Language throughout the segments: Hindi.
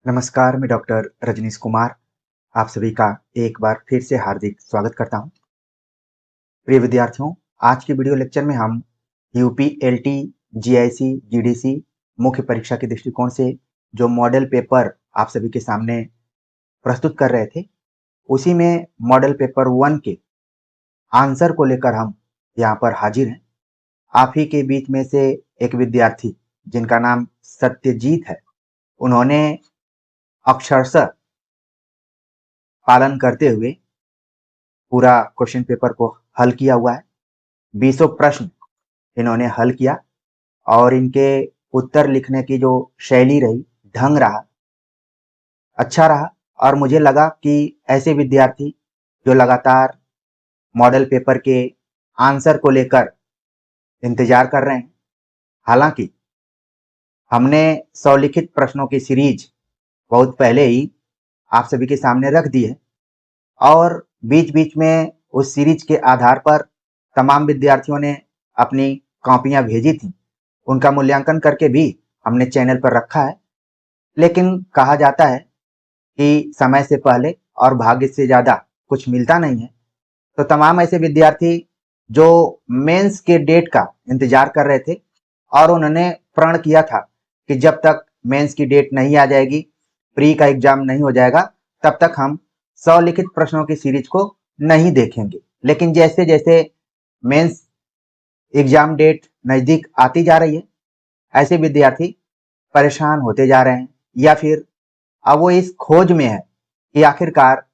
नमस्कार, मैं डॉक्टर रजनीश कुमार आप सभी का एक बार फिर से हार्दिक स्वागत करता हूं। प्रिय विद्यार्थियों, आज के वीडियो लेक्चर में हम यूपी, एलटी, जीआईसी, जीडीसी मुख्य परीक्षा के दृष्टिकोण से जो मॉडल पेपर आप सभी के सामने प्रस्तुत कर रहे थे, उसी में मॉडल पेपर 1 के आंसर को लेकर हम यहाँ पर हाजिर हैं। आप ही के बीच में से एक विद्यार्थी जिनका नाम सत्यजीत है, उन्होंने अक्षरशः पालन करते हुए पूरा क्वेश्चन पेपर को हल किया हुआ है। 20 प्रश्न इन्होंने हल किया और इनके उत्तर लिखने की जो शैली रही, ढंग रहा, अच्छा रहा। और मुझे लगा कि ऐसे विद्यार्थी जो लगातार मॉडल पेपर के आंसर को लेकर इंतजार कर रहे हैं, हालांकि हमने 100 लिखित प्रश्नों की सीरीज बहुत पहले ही आप सभी के सामने रख दी है और बीच-बीच में उस सीरीज के आधार पर तमाम विद्यार्थियों ने अपनी कॉपियां भेजी थी। उनका मूल्यांकन करके भी हमने चैनल पर रखा है। लेकिन कहा जाता है कि समय से पहले और भाग्य से ज़्यादा कुछ मिलता नहीं है। तो तमाम ऐसे विद्यार्थी जो मेंस के डेट का इंतजार कर रहे थे और उन्होंने प्रण किया था कि जब तक मेंस की डेट नहीं आ जाएगी, प्री का एग्जाम नहीं हो जाएगा, तब तक हम 100 लिखित प्रश्नों की सीरीज को नहीं देखेंगे। लेकिन जैसे जैसे मेंस एग्जाम डेट नज़दीक आती जा रही है, ऐसे विद्यार्थी परेशान होते जा रहे हैं या फिर अब वो इस खोज में है कि आखिरकार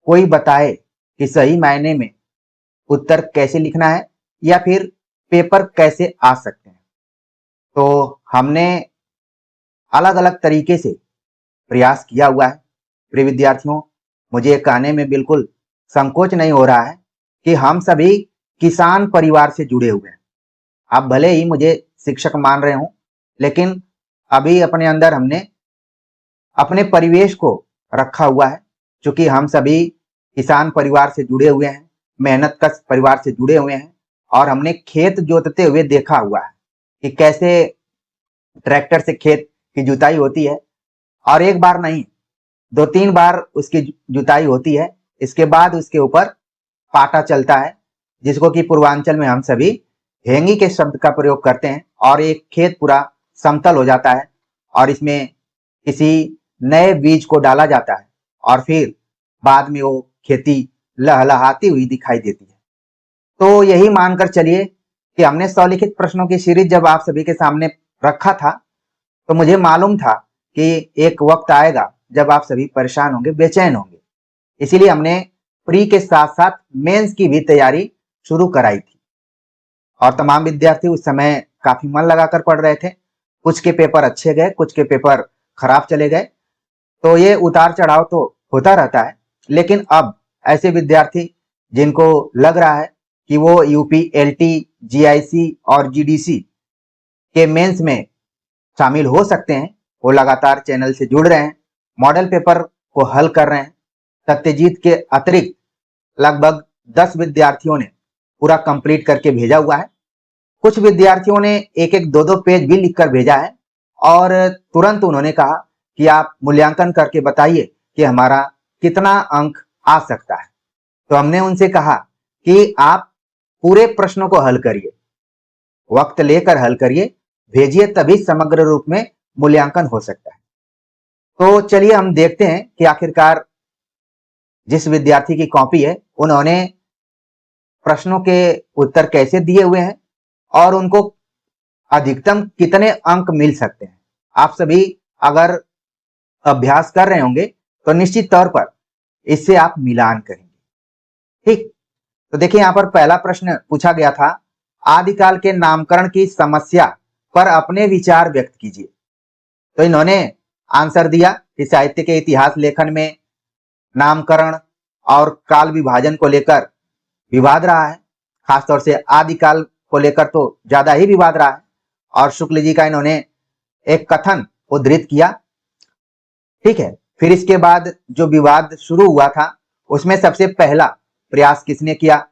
कोई बताए कि सही मायने में उत्तर कैसे लिखना है या फिर पेपर कैसे आ सकते हैं। तो हमने अलग-अलग तरीके से प्रयास किया हुआ है। प्रिय विद्यार्थियों, मुझे ये कहने में बिल्कुल संकोच नहीं हो रहा है कि हम सभी किसान परिवार से जुड़े हुए हैं। आप भले ही मुझे शिक्षक मान रहे हों, लेकिन अभी अपने अंदर हमने अपने परिवेश को रखा हुआ है। चूँकि हम सभी किसान परिवार से जुड़े हुए हैं, मेहनतकश परिवार से जुड़े हुए हैं और हमने खेत जोतते हुए देखा हुआ है कि कैसे ट्रैक्टर से खेत की जुताई होती है और एक बार नहीं, 2-3 बार उसकी जुताई होती है। इसके बाद उसके ऊपर पाटा चलता है, जिसको कि पूर्वांचल में हम सभी हेंगी के शब्द का प्रयोग करते हैं और एक खेत पूरा समतल हो जाता है और इसमें किसी नए बीज को डाला जाता है और फिर बाद में वो खेती लहलहाती हुई दिखाई देती है। तो यही मानकर चलिए कि हमने 100 लिखित प्रश्नों की सीरीज जब आप सभी के सामने रखा था, तो मुझे मालूम था कि एक वक्त आएगा जब आप सभी परेशान होंगे, बेचैन होंगे। इसीलिए हमने प्री के साथ-साथ मेंस की भी तैयारी शुरू कराई थी और तमाम विद्यार्थी उस समय काफ़ी मन लगाकर पढ़ रहे थे। कुछ के पेपर अच्छे गए, कुछ के पेपर खराब चले गए। तो ये उतार-चढ़ाव तो होता रहता है। लेकिन अब ऐसे विद्यार्थी जिनको लग रहा है कि वो यूपी, एलटी, जीआईसी और जीडीसी के मेंस में शामिल हो सकते हैं, वो लगातार चैनल से जुड़ रहे हैं, मॉडल पेपर को हल कर रहे हैं। सत्यजीत के अतिरिक्त लगभग 10 विद्यार्थियों ने पूरा कंप्लीट करके भेजा हुआ है। कुछ विद्यार्थियों ने एक-एक, 2-2 पेज भी लिखकर भेजा है और तुरंत उन्होंने कहा कि आप मूल्यांकन करके बताइए कि हमारा कितना अंक आ सकता है। तो हमने उनसे कहा कि आप पूरे प्रश्नों को हल करिए, वक्त लेकर हल करिए, भेजिए, तभी समग्र रूप में मूल्यांकन हो सकता है। तो चलिए हम देखते हैं कि आखिरकार जिस विद्यार्थी की कॉपी है, उन्होंने प्रश्नों के उत्तर कैसे दिए हुए हैं और उनको अधिकतम कितने अंक मिल सकते हैं। आप सभी अगर अभ्यास कर रहे होंगे तो निश्चित तौर पर इससे आप मिलान करेंगे। ठीक, तो देखिए यहाँ पर पहला प्रश्न पूछा गया था, आदिकाल के नामकरण की समस्या पर अपने विचार व्यक्त कीजिए। तो इन्होंने आंसर दिया कि साहित्य के इतिहास लेखन में नामकरण और काल विभाजन को लेकर विवाद रहा है। खासतौर से आदिकाल को लेकर तो ज्यादा ही विवाद रहा है और शुक्ल जी का इन्होंने एक कथन उद्धृत किया। ठीक है, फिर इसके बाद जो विवाद शुरू हुआ था, उसमें सबसे पहला प्रयास किसने किया,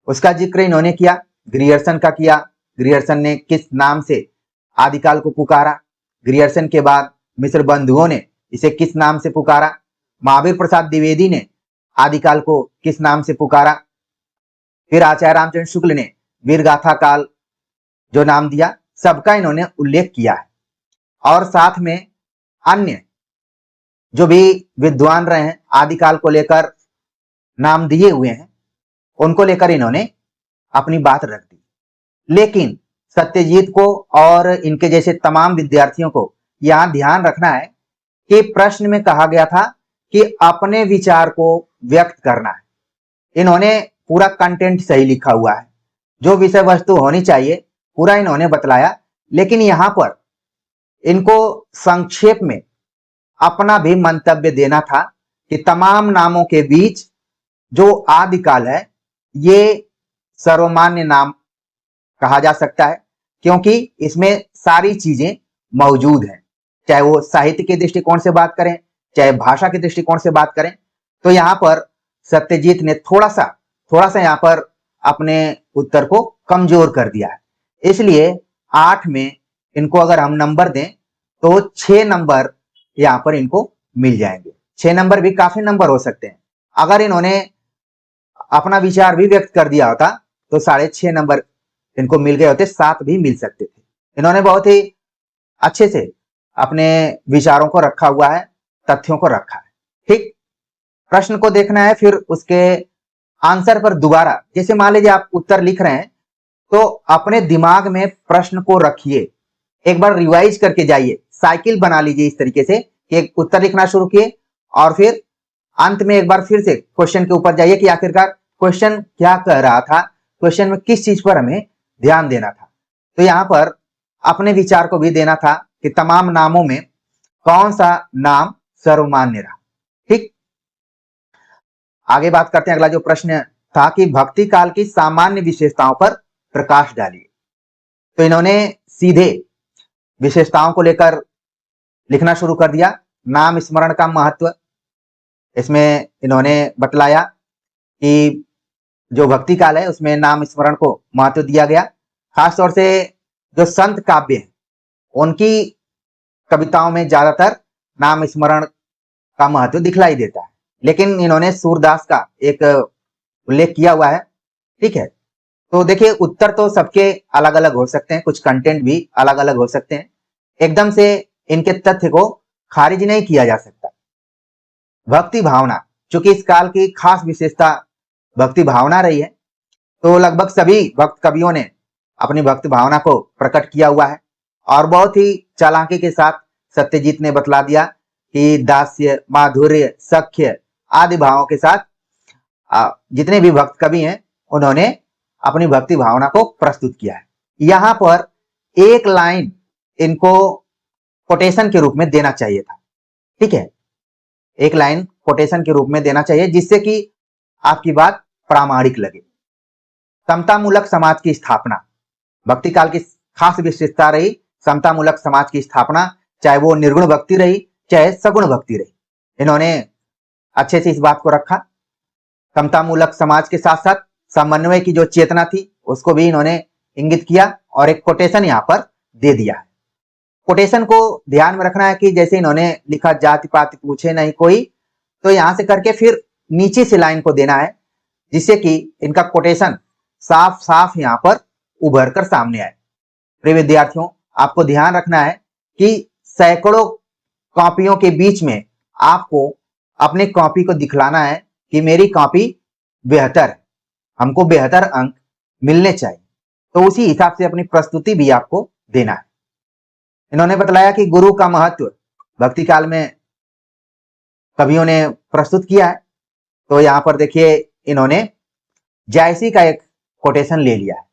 उसका जिक्र इन्होंने किया, ग्रियर्सन का किया। ग्रियर्सन ने किस नाम से आदिकाल को पुकारा। ग्रियर्सन के बाद मिस्र बंधुओं ने इसे किस नाम से पुकारा? महावीर प्रसाद द्विवेदी ने आदिकाल को किस नाम से पुकारा? फिर आचार्य रामचंद्र शुक्ल ने वीरगाथा काल जो नाम दिया, सबका इन्होंने उल्लेख किया है। और साथ में अन्य जो भी विद्वान रहे हैं आदिकाल को लेकर नाम दिए हुए हैं, उनको लेकर इन्होंने अपनी बात रख दी। लेकिन सत्यजीत को और इनके जैसे तमाम विद्यार्थियों को यहां ध्यान रखना है कि प्रश्न में कहा गया था कि अपने विचार को व्यक्त करना है। इन्होंने पूरा कंटेंट सही लिखा हुआ है, जो विषय वस्तु होनी चाहिए पूरा इन्होंने बतलाया, लेकिन यहां पर इनको संक्षेप में अपना भी मंतव्य देना था कि तमाम नामों के बीच जो आदिकाल है ये सर्वमान्य नाम कहा जा सकता है, क्योंकि इसमें सारी चीजें मौजूद हैं। चाहे वो साहित्य के दृष्टिकोण से बात करें, चाहे भाषा के दृष्टिकोण से बात करें, तो यहाँ पर सत्यजीत ने थोड़ा सा यहाँ पर अपने उत्तर को कमजोर कर दिया है। इसलिए 8 में इनको अगर हम नंबर दें तो 6 नंबर यहाँ पर इनको मिल जाएंगे। 6 नंबर भी काफी नंबर हो सकते हैं। अगर इन्होंने अपना विचार भी व्यक्त कर दिया होता तो 6.5 नंबर इनको मिल गए होते, 7 भी मिल सकते थे। इन्होंने बहुत ही अच्छे से अपने विचारों को रखा हुआ है, तथ्यों को रखा है। ठीक, प्रश्न को देखना है, फिर उसके आंसर पर दोबारा, जैसे मान लीजिए आप उत्तर लिख रहे हैं तो अपने दिमाग में प्रश्न को रखिए, एक बार रिवाइज करके जाइए, साइकिल बना लीजिए इस तरीके से कि एक उत्तर लिखना शुरू किए और फिर अंत में एक बार फिर से क्वेश्चन के ऊपर जाइए कि आखिरकार क्वेश्चन क्या कह रहा था, क्वेश्चन में किस चीज पर हमें ध्यान देना था। तो यहाँ पर अपने विचार को भी देना था कि तमाम नामों में कौन सा नाम सर्वमान्य रहा। ठीक, आगे बात करते हैं। अगला जो प्रश्न था कि भक्ति काल की सामान्य विशेषताओं पर प्रकाश डालिए। तो इन्होंने सीधे विशेषताओं को लेकर लिखना शुरू कर दिया। नाम स्मरण का महत्व, इसमें इन्होंने बतलाया कि जो भक्ति काल है उसमें नाम स्मरण को महत्व दिया गया। खासतौर से जो संत काव्य है उनकी कविताओं में ज्यादातर नाम स्मरण का महत्व दिखलाई देता है, लेकिन इन्होंने सूरदास का एक उल्लेख किया हुआ है। ठीक है, तो देखिए उत्तर तो सबके अलग अलग हो सकते हैं, कुछ कंटेंट भी अलग अलग हो सकते हैं, एकदम से इनके तथ्य को खारिज नहीं किया जा सकता। भक्ति भावना, चूंकि इस काल की खास विशेषता भक्ति भावना रही है, तो लगभग सभी भक्त कवियों ने अपनी भक्ति भावना को प्रकट किया हुआ है और बहुत ही चालाकी के साथ सत्यजीत ने बतला दिया कि दास्य, माधुर्य, सख्य आदि भावों के साथ जितने भी भक्त कवि हैं उन्होंने अपनी भक्ति भावना को प्रस्तुत किया है। यहां पर एक लाइन इनको कोटेशन के रूप में देना चाहिए था। ठीक है, एक लाइन कोटेशन के रूप में देना चाहिए जिससे कि आपकी बात प्रामाणिक लगे। समतामूलक समाज की स्थापना, भक्ति काल की खास विशेषता रही समतामूलक समाज की स्थापना, चाहे वो निर्गुण भक्ति रही चाहे सगुण भक्ति रही, इन्होंने अच्छे से इस बात को रखा। समतामूलक समाज के साथ साथ समन्वय की जो चेतना थी उसको भी इन्होंने इंगित किया और एक कोटेशन यहाँ पर दे दिया है। कोटेशन को ध्यान में रखना है कि जैसे इन्होंने लिखा जाति पाति पूछे नहीं कोई, तो यहां से करके फिर नीचे से लाइन को देना है जिससे कि इनका कोटेशन साफ साफ यहाँ पर उभर कर सामने आए। प्रिय विद्यार्थियों, आपको ध्यान रखना है कि सैकड़ों कॉपियों के बीच में आपको अपने कॉपी को दिखलाना है कि मेरी कॉपी बेहतर है, हमको बेहतर अंक मिलने चाहिए, तो उसी हिसाब से अपनी प्रस्तुति भी आपको देना है। इन्होंने बतलाया कि गुरु का महत्व भक्ति काल में कवियों ने प्रस्तुत किया है। तो यहाँ पर देखिए इन्होंने जायसी का एक कोटेशन ले लिया है,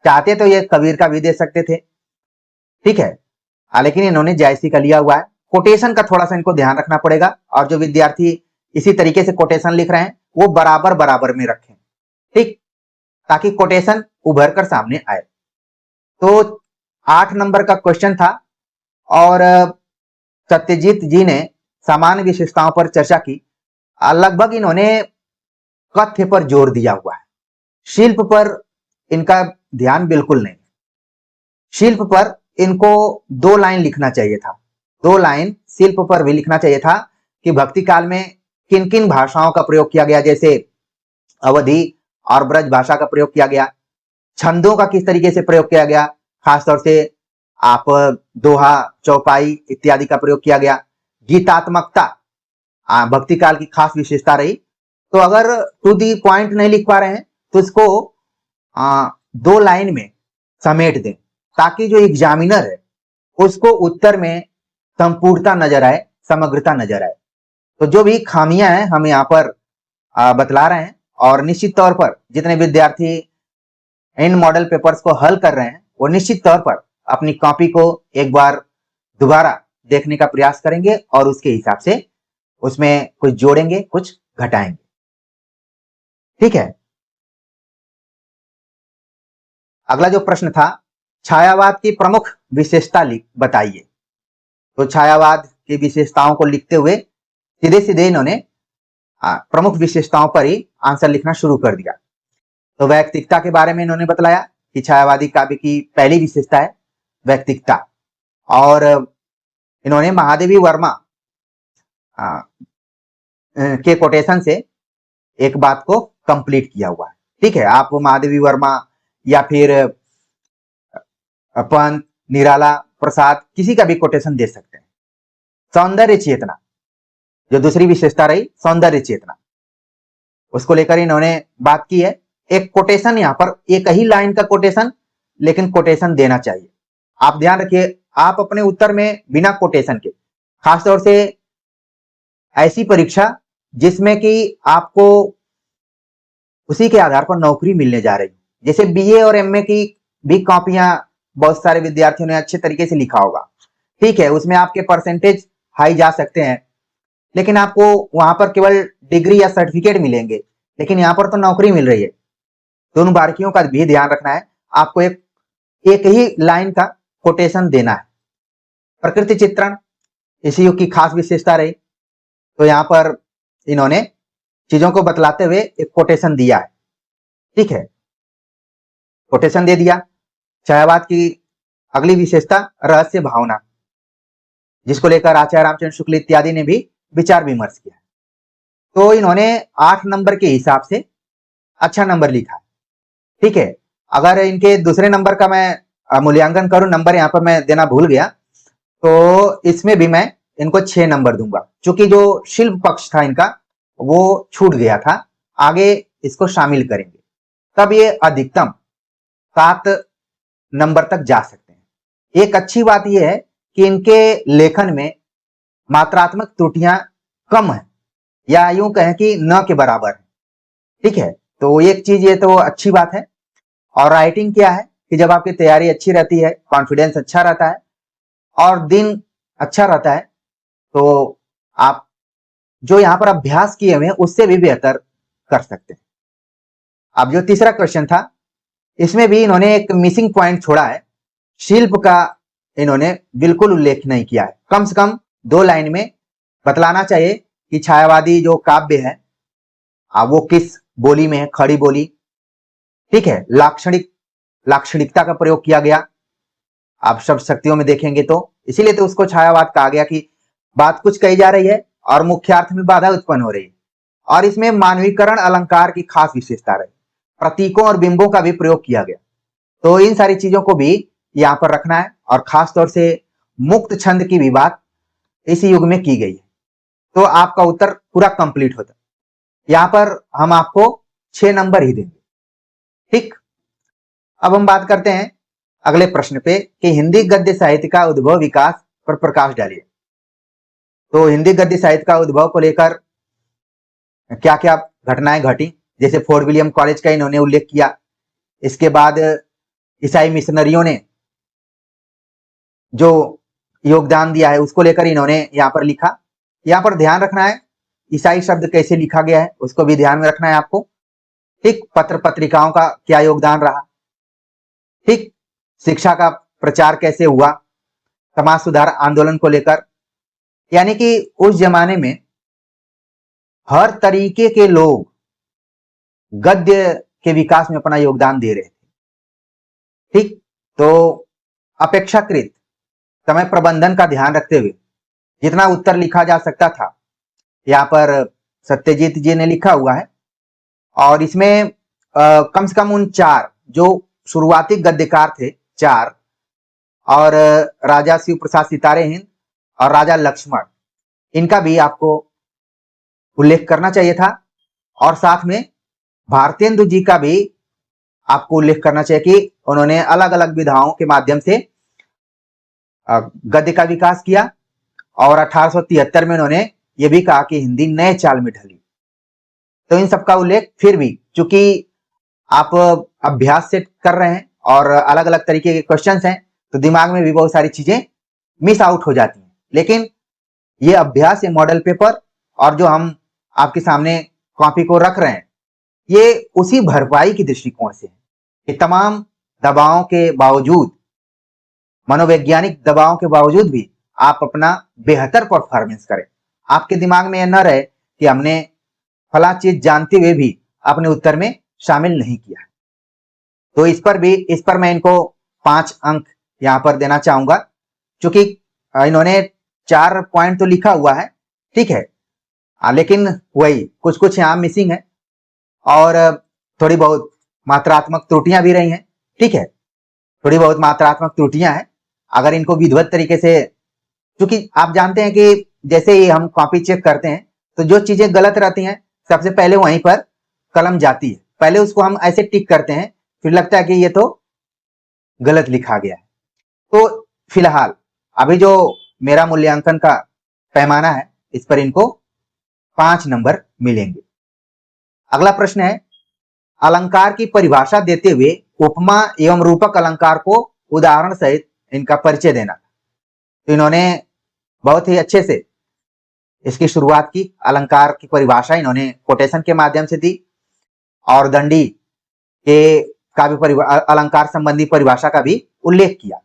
चाहते तो ये कबीर का भी दे सकते थे, ठीक है, लेकिन इन्होंने जायसी का लिया हुआ है। कोटेशन का थोड़ा सा इनको ध्यान रखना पड़ेगा और जो विद्यार्थी इसी तरीके से कोटेशन लिख रहे हैं वो बराबर बराबर में रखें, ठीक, ताकि कोटेशन उभर कर सामने आए। तो 8 नंबर का क्वेश्चन था और सत्यजीत जी ने सामान्य विशेषताओं पर चर्चा की। लगभग इन्होंने कथ्य पर जोर दिया हुआ है, शिल्प पर इनका ध्यान बिल्कुल नहीं। शिल्प पर इनको 2 लाइन लिखना चाहिए था, 2 लाइन शिल्प पर भी लिखना चाहिए था कि भक्ति काल में किन किन भाषाओं का प्रयोग किया गया, जैसे अवधी और ब्रज भाषा का प्रयोग किया गया, छंदों का किस तरीके से प्रयोग किया गया, खासतौर से आप दोहा, चौपाई इत्यादि का प्रयोग किया गया, गीतात्मकता भक्ति काल की खास विशेषता रही। तो अगर टू दी पॉइंट नहीं लिख पा रहे हैं तो इसको 2 लाइन में समेट दें, ताकि जो एग्जामिनर है उसको उत्तर में संपूर्णता नजर आए, समग्रता नजर आए। तो जो भी खामियां हैं हम यहाँ पर बतला रहे हैं, और निश्चित तौर पर जितने विद्यार्थी इन मॉडल पेपर्स को हल कर रहे हैं वो निश्चित तौर पर अपनी कॉपी को एक बार दोबारा देखने का प्रयास करेंगे और उसके हिसाब से उसमें कुछ जोड़ेंगे, कुछ घटाएंगे। ठीक है। अगला जो प्रश्न था, छायावाद की प्रमुख विशेषता बताइए। तो छायावाद की विशेषताओं को लिखते हुए सीधे सीधे इन्होंने प्रमुख विशेषताओं पर ही आंसर लिखना शुरू कर दिया। तो वैयक्तिकता के बारे में इन्होंने बतलाया कि छायावादी काव्य की पहली विशेषता है वैयक्तिकता, और इन्होंने महादेवी वर्मा के कोटेशन से एक बात को कंप्लीट किया हुआ है। ठीक है, आप महादेवी वर्मा या फिर पंत, निराला, प्रसाद किसी का भी कोटेशन दे सकते हैं। सौंदर्य चेतना, जो दूसरी विशेषता रही सौंदर्य चेतना, उसको लेकर इन्होंने बात की है। एक कोटेशन, यहां पर एक ही लाइन का कोटेशन, लेकिन कोटेशन देना चाहिए। आप ध्यान रखिए, आप अपने उत्तर में बिना कोटेशन के, खासतौर से ऐसी परीक्षा जिसमें कि आपको उसी के आधार पर नौकरी मिलने जा रही, जैसे बीए और एमए की भी कॉपियां बहुत सारे विद्यार्थियों ने अच्छे तरीके से लिखा होगा। ठीक है, उसमें आपके परसेंटेज हाई जा सकते हैं, लेकिन आपको वहां पर केवल डिग्री या सर्टिफिकेट मिलेंगे, लेकिन यहाँ पर तो नौकरी मिल रही है। दोनों बारीकियों का भी ध्यान रखना है। आपको एक ही लाइन का कोटेशन देना है। प्रकृति चित्रण इसी युग की खास विशेषता रही, तो यहाँ पर इन्होंने चीजों को बतलाते हुए एक कोटेशन दिया है। ठीक है, कोटेशन दे दिया। छायावाद की अगली विशेषता रहस्य भावना, जिसको लेकर आचार्य रामचंद्र शुक्ल इत्यादि ने भी विचार विमर्श किया। तो इन्होंने 8 नंबर के हिसाब से अच्छा नंबर लिखा। ठीक है, अगर इनके दूसरे नंबर का मैं मूल्यांकन करूं, नंबर यहाँ पर मैं देना भूल गया, तो इसमें भी मैं इनको 6 नंबर दूंगा, क्योंकि जो शिल्प पक्ष था इनका वो छूट गया था। आगे इसको शामिल करेंगे, तब ये अधिकतम 7 नंबर तक जा सकते हैं। एक अच्छी बात यह है कि इनके लेखन में मात्रात्मक त्रुटियां कम है, या यूं कहें कि न के बराबर है। ठीक है, तो एक चीज ये तो अच्छी बात है। और राइटिंग क्या है कि जब आपकी तैयारी अच्छी रहती है, कॉन्फिडेंस अच्छा रहता है और दिन अच्छा रहता है, तो आप जो यहाँ पर अभ्यास किए हुए हैं उससे भी बेहतर कर सकते हैं। अब जो तीसरा क्वेश्चन था, इसमें भी इन्होंने एक मिसिंग पॉइंट छोड़ा है। शिल्प का इन्होंने बिल्कुल उल्लेख नहीं किया है। कम से कम 2 लाइन में बतलाना चाहिए कि छायावादी जो काव्य है वो किस बोली में है, खड़ी बोली। ठीक है, लाक्षणिकता का प्रयोग किया गया। आप शब्द शक्तियों में देखेंगे तो इसीलिए तो उसको छायावाद कहा गया कि बात कुछ कही जा रही है और मुख्यार्थ में बाधा उत्पन्न हो रही है। और इसमें मानवीकरण अलंकार की खास विशेषता रही, प्रतीकों और बिंबों का भी प्रयोग किया गया। तो इन सारी चीजों को भी यहाँ पर रखना है, और खास तौर से मुक्त छंद की भी बात इस युग में की गई है। तो आपका उत्तर पूरा कंप्लीट होता है। यहाँ पर हम आपको 6 नंबर ही देंगे। ठीक, अब हम बात करते हैं अगले प्रश्न पे कि हिंदी गद्य साहित्य का उद्भव विकास पर प्रकाश डालिए। तो हिंदी गद्य साहित्य का उद्भव को लेकर क्या क्या घटनाएं घटी, जैसे फोर्ट विलियम कॉलेज का इन्होंने उल्लेख किया। इसके बाद ईसाई मिशनरियों ने जो योगदान दिया है उसको लेकर इन्होंने यहाँ पर लिखा। यहाँ पर ध्यान रखना है ईसाई शब्द कैसे लिखा गया है, उसको भी ध्यान में रखना है आपको। ठीक, पत्र पत्रिकाओं का क्या योगदान रहा। ठीक, शिक्षा का प्रचार कैसे हुआ, समाज सुधार आंदोलन को लेकर, यानी कि उस जमाने में हर तरीके के लोग गद्य के विकास में अपना योगदान दे रहे थे। ठीक, तो अपेक्षाकृत समय प्रबंधन का ध्यान रखते हुए जितना उत्तर लिखा जा सकता था यहाँ पर सत्यजीत जी ने लिखा हुआ है। और इसमें कम से कम उन 4 जो शुरुआती गद्यकार थे 4, और राजा शिव प्रसाद सितारे हिंद और राजा लक्ष्मण, इनका भी आपको उल्लेख करना चाहिए था। और साथ में भारतेंदु जी का भी आपको उल्लेख करना चाहिए कि उन्होंने अलग अलग विधाओं के माध्यम से गद्य का विकास किया। और 1873 में उन्होंने ये भी कहा कि हिंदी नए चाल में ढली। तो इन सबका उल्लेख फिर भी, चूंकि आप अभ्यास से कर रहे हैं और अलग अलग तरीके के क्वेश्चंस हैं, तो दिमाग में भी बहुत सारी चीजें मिस आउट हो जाती हैं। लेकिन ये अभ्यास, ये मॉडल पेपर और जो हम आपके सामने कॉपी को रख रहे हैं, ये उसी भरपाई की दृष्टिकोण से है कि तमाम दबावों के बावजूद, मनोवैज्ञानिक दबावों के बावजूद भी आप अपना बेहतर परफॉर्मेंस करें। आपके दिमाग में यह न रहे कि हमने फला चीज जानते हुए भी अपने उत्तर में शामिल नहीं किया। तो इस पर मैं इनको 5 अंक यहाँ पर देना चाहूंगा, क्योंकि इन्होंने 4 पॉइंट तो लिखा हुआ है, ठीक है, लेकिन वही कुछ कुछ यहाँ मिसिंग है और थोड़ी बहुत मात्रात्मक त्रुटियां भी रही हैं, ठीक है, थोड़ी बहुत मात्रात्मक त्रुटियां हैं। अगर इनको विधिवत तरीके से, क्योंकि आप जानते हैं कि जैसे ही हम कॉपी चेक करते हैं तो जो चीजें गलत रहती हैं सबसे पहले वहीं पर कलम जाती है, पहले उसको हम ऐसे टिक करते हैं, फिर लगता है कि ये तो गलत लिखा गया है। तो फिलहाल अभी जो मेरा मूल्यांकन का पैमाना है, इस पर इनको 5 नंबर मिलेंगे। अगला प्रश्न है, अलंकार की परिभाषा देते हुए उपमा एवं रूपक अलंकार को उदाहरण सहित इनका परिचय देना। तो इन्होंने बहुत ही अच्छे से इसकी शुरुआत की। अलंकार की परिभाषा इन्होंने कोटेशन के माध्यम से दी और दंडी के का भी अलंकार संबंधी परिभाषा का भी उल्लेख किया।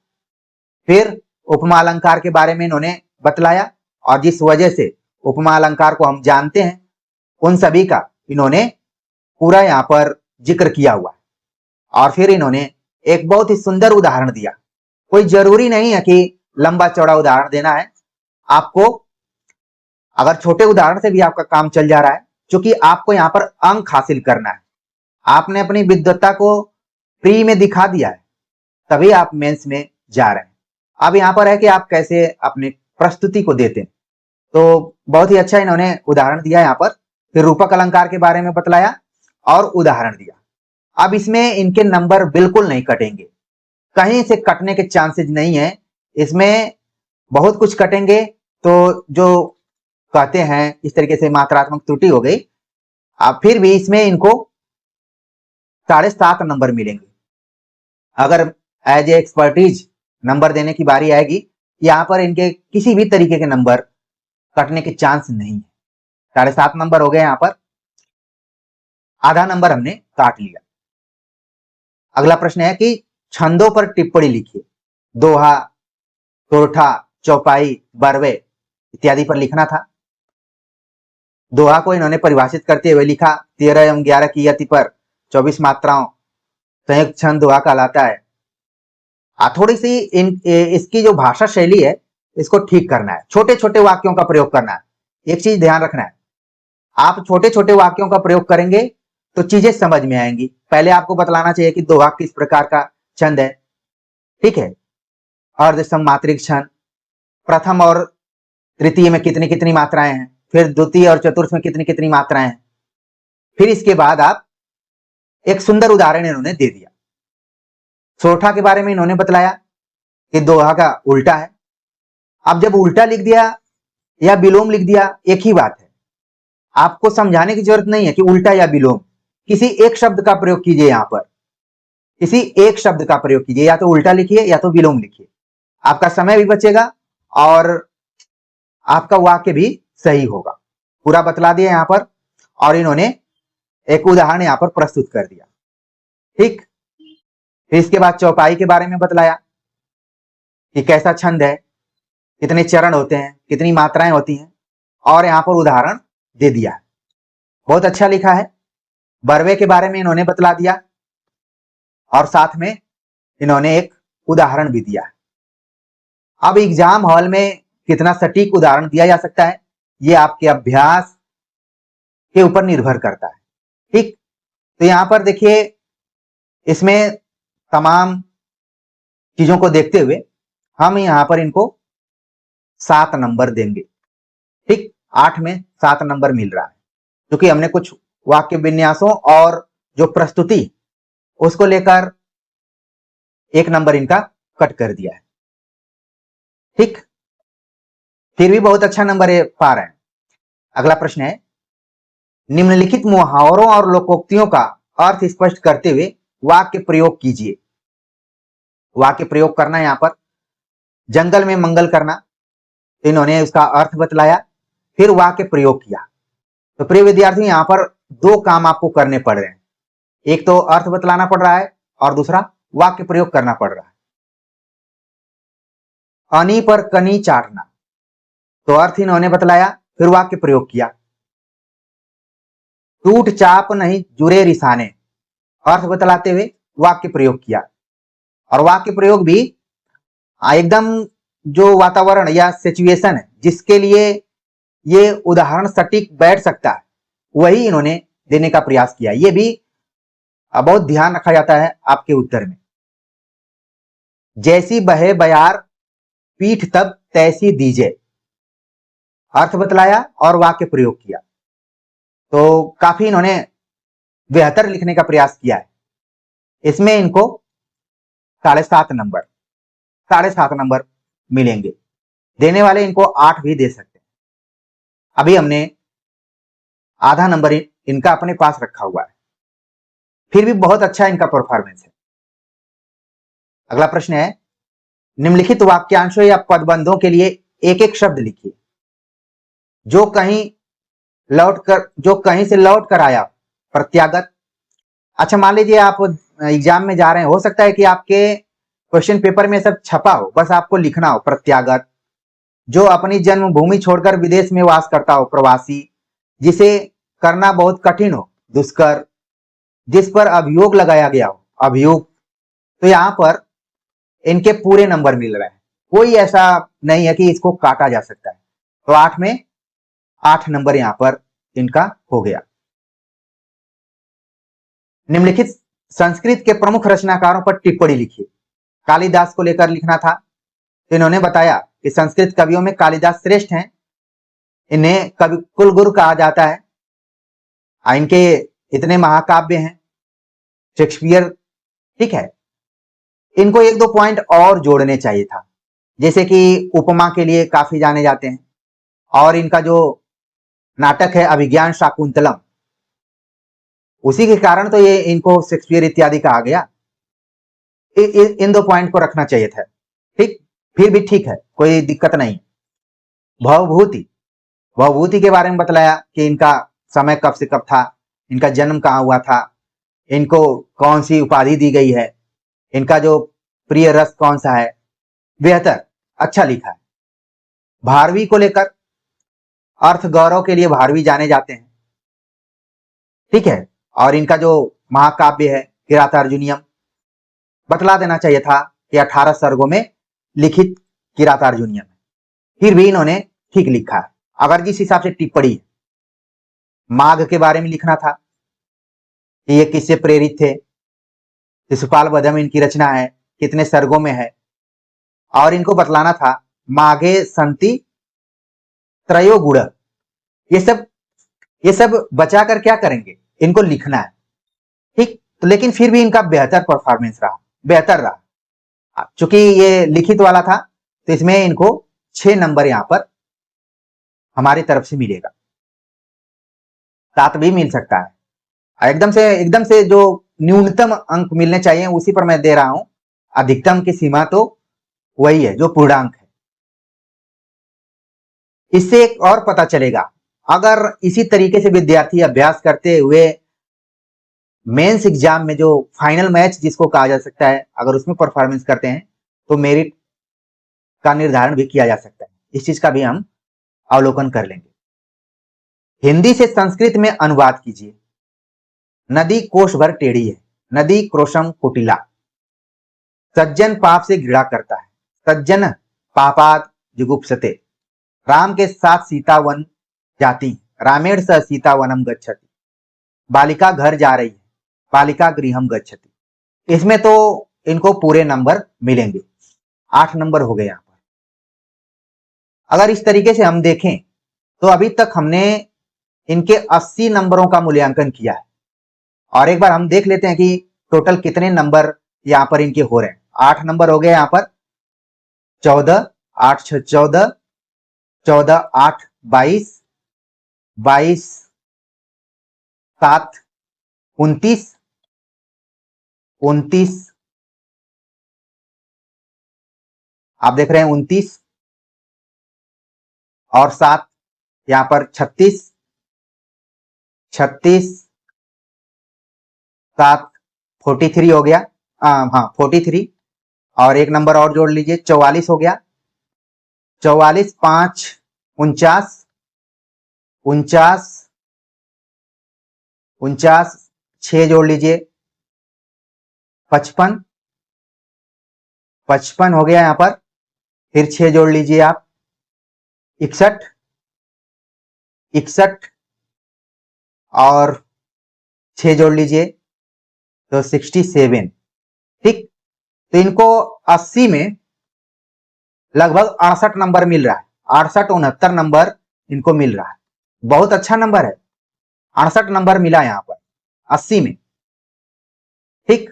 फिर उपमा अलंकार के बारे में इन्होंने बतलाया और जिस वजह से उपमा अलंकार को हम जानते हैं, उन सभी का इन्होंने पूरा यहाँ पर जिक्र किया हुआ है। और फिर इन्होंने एक बहुत ही सुंदर उदाहरण दिया। कोई जरूरी नहीं है कि लंबा चौड़ा उदाहरण देना है, आपको अगर छोटे उदाहरण से भी आपका काम चल जा रहा है, क्योंकि आपको यहाँ पर अंक हासिल करना है। आपने अपनी विद्वत्ता को प्री में दिखा दिया है, तभी आप मेंस में जा रहे हैं। अब यहाँ पर है कि आप कैसे अपनी प्रस्तुति को देते हैं। तो बहुत ही अच्छा इन्होंने उदाहरण दिया यहाँ पर। फिर रूपक अलंकार के बारे में बतलाया और उदाहरण दिया। अब इसमें इनके नंबर बिल्कुल नहीं कटेंगे, कहीं से कटने के चांसेस नहीं है। इसमें बहुत कुछ कटेंगे तो जो कहते हैं इस तरीके से मात्रात्मक त्रुटि हो गई। अब फिर भी इसमें इनको 7.5 नंबर मिलेंगे। अगर एज ए एक्सपर्टीज नंबर देने की बारी आएगी, यहाँ पर इनके किसी भी तरीके के नंबर कटने के चांस नहीं है। 7.5 नंबर हो गए, यहाँ पर आधा नंबर हमने काट लिया। अगला प्रश्न है कि छंदों पर टिप्पणी लिखिए। दोहा, सोरठा, चौपाई, बरवे इत्यादि पर लिखना था। दोहा को इन्होंने परिभाषित करते हुए लिखा, 13 एवं 11 की यति पर 24 मात्राओं संयुक्त छंद दोहा कहलाता है। थोड़ी सी इसकी जो भाषा शैली है, इसको ठीक करना है, छोटे छोटे वाक्यों का प्रयोग करना है। एक चीज ध्यान रखना है, आप छोटे छोटे वाक्यों का प्रयोग करेंगे तो चीजें समझ में आएंगी। पहले आपको बतलाना चाहिए कि दोहा किस प्रकार का छंद है, ठीक है, अर्ध सममात्रिक छंद, प्रथम और तृतीय में कितनी कितनी मात्राएं हैं, फिर द्वितीय और चतुर्थ में कितनी कितनी मात्राएं हैं। फिर इसके बाद आप एक सुंदर उदाहरण इन्होंने दे दिया। सोरठा के बारे में इन्होंने बतलाया कि दोहा का उल्टा है। अब जब उल्टा लिख दिया या विलोम लिख दिया, एक ही बात है, आपको समझाने की जरूरत नहीं है कि उल्टा या विलोम। किसी एक शब्द का प्रयोग कीजिए, यहां पर किसी एक शब्द का प्रयोग कीजिए, या तो उल्टा लिखिए या तो विलोम लिखिए। आपका समय भी बचेगा और आपका वाक्य भी सही होगा। पूरा बतला दिया यहां पर, और इन्होंने एक उदाहरण यहां पर प्रस्तुत कर दिया, ठीक। फिर इसके बाद चौपाई के बारे में बतलाया कि कैसा छंद है, कितने चरण होते हैं, कितनी मात्राएं होती हैं, और यहां पर उदाहरण दे दिया है। बहुत अच्छा लिखा है। बरवे के बारे में इन्होंने बतला दिया और साथ में इन्होंने एक उदाहरण भी दिया। अब एग्जाम हॉल में कितना सटीक उदाहरण दिया जा सकता है, ये आपके अभ्यास के ऊपर निर्भर करता है। ठीक, तो यहां पर देखिए, इसमें तमाम चीजों को देखते हुए हम यहां पर इनको 7 नंबर देंगे। ठीक, 8 में 7 नंबर मिल रहा है, क्योंकि हमने कुछ वाक्य विन्यासों और जो प्रस्तुति उसको लेकर 1 नंबर इनका कट कर दिया है। ठीक, फिर भी बहुत अच्छा नंबर पा रहे हैं। अगला प्रश्न है, निम्नलिखित मुहावरों और लोकोक्तियों का अर्थ स्पष्ट करते हुए वाक्य प्रयोग कीजिए। वाक्य प्रयोग करना यहां पर, जंगल में मंगल करना, इन्होंने उसका अर्थ बतलाया, फिर वाक्य प्रयोग किया। तो प्रिय विद्यार्थी, यहां पर 2 काम आपको करने पड़ रहे हैं, एक तो अर्थ बतलाना पड़ रहा है और दूसरा वाक्य प्रयोग करना पड़ रहा है। अनी पर कनी चाटना, तो अर्थ इन्होंने बतलाया, फिर वाक्य प्रयोग किया। टूट चाप नहीं जुरे रिसाने, अर्थ बतलाते हुए वाक्य प्रयोग किया। और वाक्य प्रयोग भी एकदम जो वातावरण या सिचुएशन है जिसके लिए ये उदाहरण सटीक बैठ सकता है, वही इन्होंने देने का प्रयास किया। ये भी बहुत ध्यान रखा जाता है आपके उत्तर में। जैसी बहे बयार पीठ तब तैसी दीजे, अर्थ बतलाया और वाक्य प्रयोग किया। तो काफी इन्होंने बेहतर लिखने का प्रयास किया है। इसमें इनको 7.5 नंबर मिलेंगे। देने वाले इनको 8 भी दे सकते हैं। अभी हमने आधा नंबर इनका अपने पास रखा हुआ है, फिर भी बहुत अच्छा इनका परफॉर्मेंस है। अगला प्रश्न है, निम्नलिखित वाक्यांशों या पदबंधों के लिए एक एक शब्द लिखिए। जो कहीं से लौट कर आया, प्रत्यागत। अच्छा, मान लीजिए आप एग्जाम में जा रहे हैं, हो सकता है कि आपके क्वेश्चन पेपर में सब छपा हो, बस आपको लिखना हो प्रत्यागत। जो अपनी जन्मभूमि छोड़कर विदेश में वास करता हो, प्रवासी। जिसे करना बहुत कठिन हो, दुष्कर। जिस पर अभियोग लगाया गया हो, अभियुक्त। तो यहां पर इनके पूरे नंबर मिल रहे हैं, कोई ऐसा नहीं है कि इसको काटा जा सकता है। तो 8 में 8 नंबर यहां पर इनका हो गया। निम्नलिखित संस्कृत के प्रमुख रचनाकारों पर टिप्पणी लिखिए। कालिदास को लेकर लिखना था, तो इन्होंने बताया कि संस्कृत कवियों में कालिदास श्रेष्ठ हैं, इन्हें कवि कुलगुरु कहा जाता है। इनके इतने महाकाव्य हैं, शेक्सपियर। ठीक है, इनको 1-2 पॉइंट और जोड़ने चाहिए था, जैसे कि उपमा के लिए काफी जाने जाते हैं, और इनका जो नाटक है अभिज्ञान शाकुंतलम, उसी के कारण तो ये इनको शेक्सपियर इत्यादि कहा गया। इन 2 पॉइंट को रखना चाहिए था। ठीक, फिर भी ठीक है, कोई दिक्कत नहीं। भवभूति के बारे में बतलाया कि इनका समय कब से कब था, इनका जन्म कहाँ हुआ था, इनको कौन सी उपाधि दी गई है, इनका जो प्रिय रस कौन सा है। बेहतर, अच्छा लिखा है। भारवी को लेकर, अर्थ गौरव के लिए भारवी जाने जाते हैं। ठीक है, और इनका जो महाकाव्य है किरातार्जुनीयम, बतला देना चाहिए था कि 18 सर्गों में लिखित किरातार्जुनीयम। फिर भी इन्होंने ठीक लिखा है, अगर जिस हिसाब से टिप्पणी है। माघ के बारे में लिखना था कि ये किससे प्रेरित थे, शिशुपाल वधम इनकी रचना है, कितने सर्गों में है, और इनको बतलाना था माघे संति त्रयो गुण। ये सब बचा कर क्या करेंगे, इनको लिखना है। ठीक, तो लेकिन फिर भी इनका बेहतर परफॉर्मेंस रहा, बेहतर रहा। चूंकि ये लिखित वाला था, तो इसमें इनको 6 नंबर यहां पर हमारी तरफ से मिलेगा। 7 भी मिल सकता है। एकदम से जो न्यूनतम अंक मिलने चाहिए उसी पर मैं दे रहा हूं। अधिकतम की सीमा तो वही है जो पूर्णांक है। इससे एक और पता चलेगा, अगर इसी तरीके से विद्यार्थी अभ्यास करते हुए मेंस एग्जाम में जो फाइनल मैच जिसको कहा जा सकता है, अगर उसमें परफॉर्मेंस करते हैं तो मेरिट का निर्धारण भी किया जा सकता है। इस चीज का भी हम अवलोकन कर लेंगे। हिंदी से संस्कृत में अनुवाद कीजिए। नदी कोश भर टेढ़ी है, नदी क्रोशम कुटिला। सज्जन पाप से घृणा करता है, सज्जन पापात जुगुप्सते। राम के साथ सीता वन जाती, रामेण सह सीता वनम गच्छति, बालिका घर जा रही है, बालिका गृहम गच्छति। इसमें तो इनको पूरे नंबर मिलेंगे, 8 नंबर हो गए यहाँ पर। अगर इस तरीके से हम देखें तो अभी तक हमने इनके 80 नंबरों का मूल्यांकन किया है, और एक बार हम देख लेते हैं कि टोटल कितने नंबर यहाँ पर इनके हो रहे हैं। 8 नंबर हो गए यहाँ पर, 14, 8 6 14, 14 8 22, 22 7 29, 29 आप देख रहे हैं 29, और 7 यहाँ पर 36, 36 7 43 हो गया, हाँ 43, और एक नंबर और जोड़ लीजिए 44 हो गया, 44 5 49, 49 49 6 जोड़ लीजिए 55, 55 हो गया यहाँ पर, फिर 6 जोड़ लीजिए आप 61, 61 और 6 जोड़ लीजिए तो 67। ठीक, तो इनको 80 में लगभग 68 नंबर मिल रहा है, 68-69 नंबर इनको मिल रहा है। बहुत अच्छा नंबर है, 68 नंबर मिला यहाँ पर 80 में। ठीक,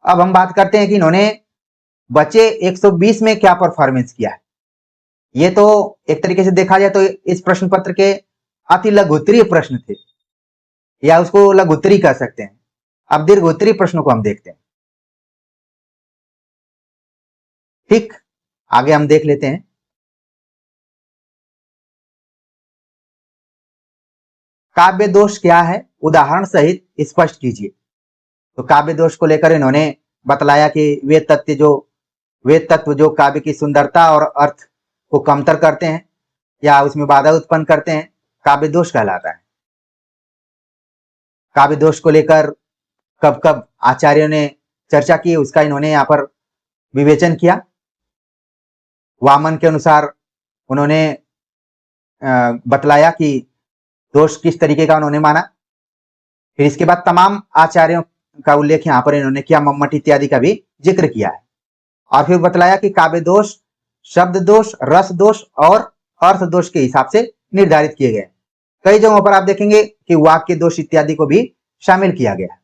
अब हम बात करते हैं कि इन्होंने बचे 120 में क्या परफॉर्मेंस किया है। ये तो एक तरीके से देखा जाए तो इस प्रश्न पत्र के अति लघुत्तरीय प्रश्न थे, या उसको लघुत्तरी कह सकते हैं। अब दीर्घोत्तरीय प्रश्नों को हम देखते हैं। ठीक, आगे हम देख लेते हैं। काव्य दोष क्या है, उदाहरण सहित स्पष्ट कीजिए। तो काव्य दोष को लेकर इन्होंने बतलाया कि वे तत्व जो काव्य की सुंदरता और अर्थ को कमतर करते हैं या उसमें बाधा उत्पन्न करते हैं, काव्य दोष कहलाता है। काव्य दोष को लेकर कब कब आचार्यों ने चर्चा की, उसका इन्होंने यहाँ पर विवेचन किया। वामन के अनुसार उन्होंने बतलाया कि दोष किस तरीके का उन्होंने माना। फिर इसके बाद तमाम आचार्यों का उल्लेख यहाँ पर इन्होंने किया, मम्मट इत्यादि का भी जिक्र किया है। और फिर बतलाया कि काव्य दोष शब्द दोष, रस दोष और अर्थ दोष के हिसाब से निर्धारित किए गए। कई जगहों पर आप देखेंगे कि वाक्य दोष इत्यादि को भी शामिल किया गया है,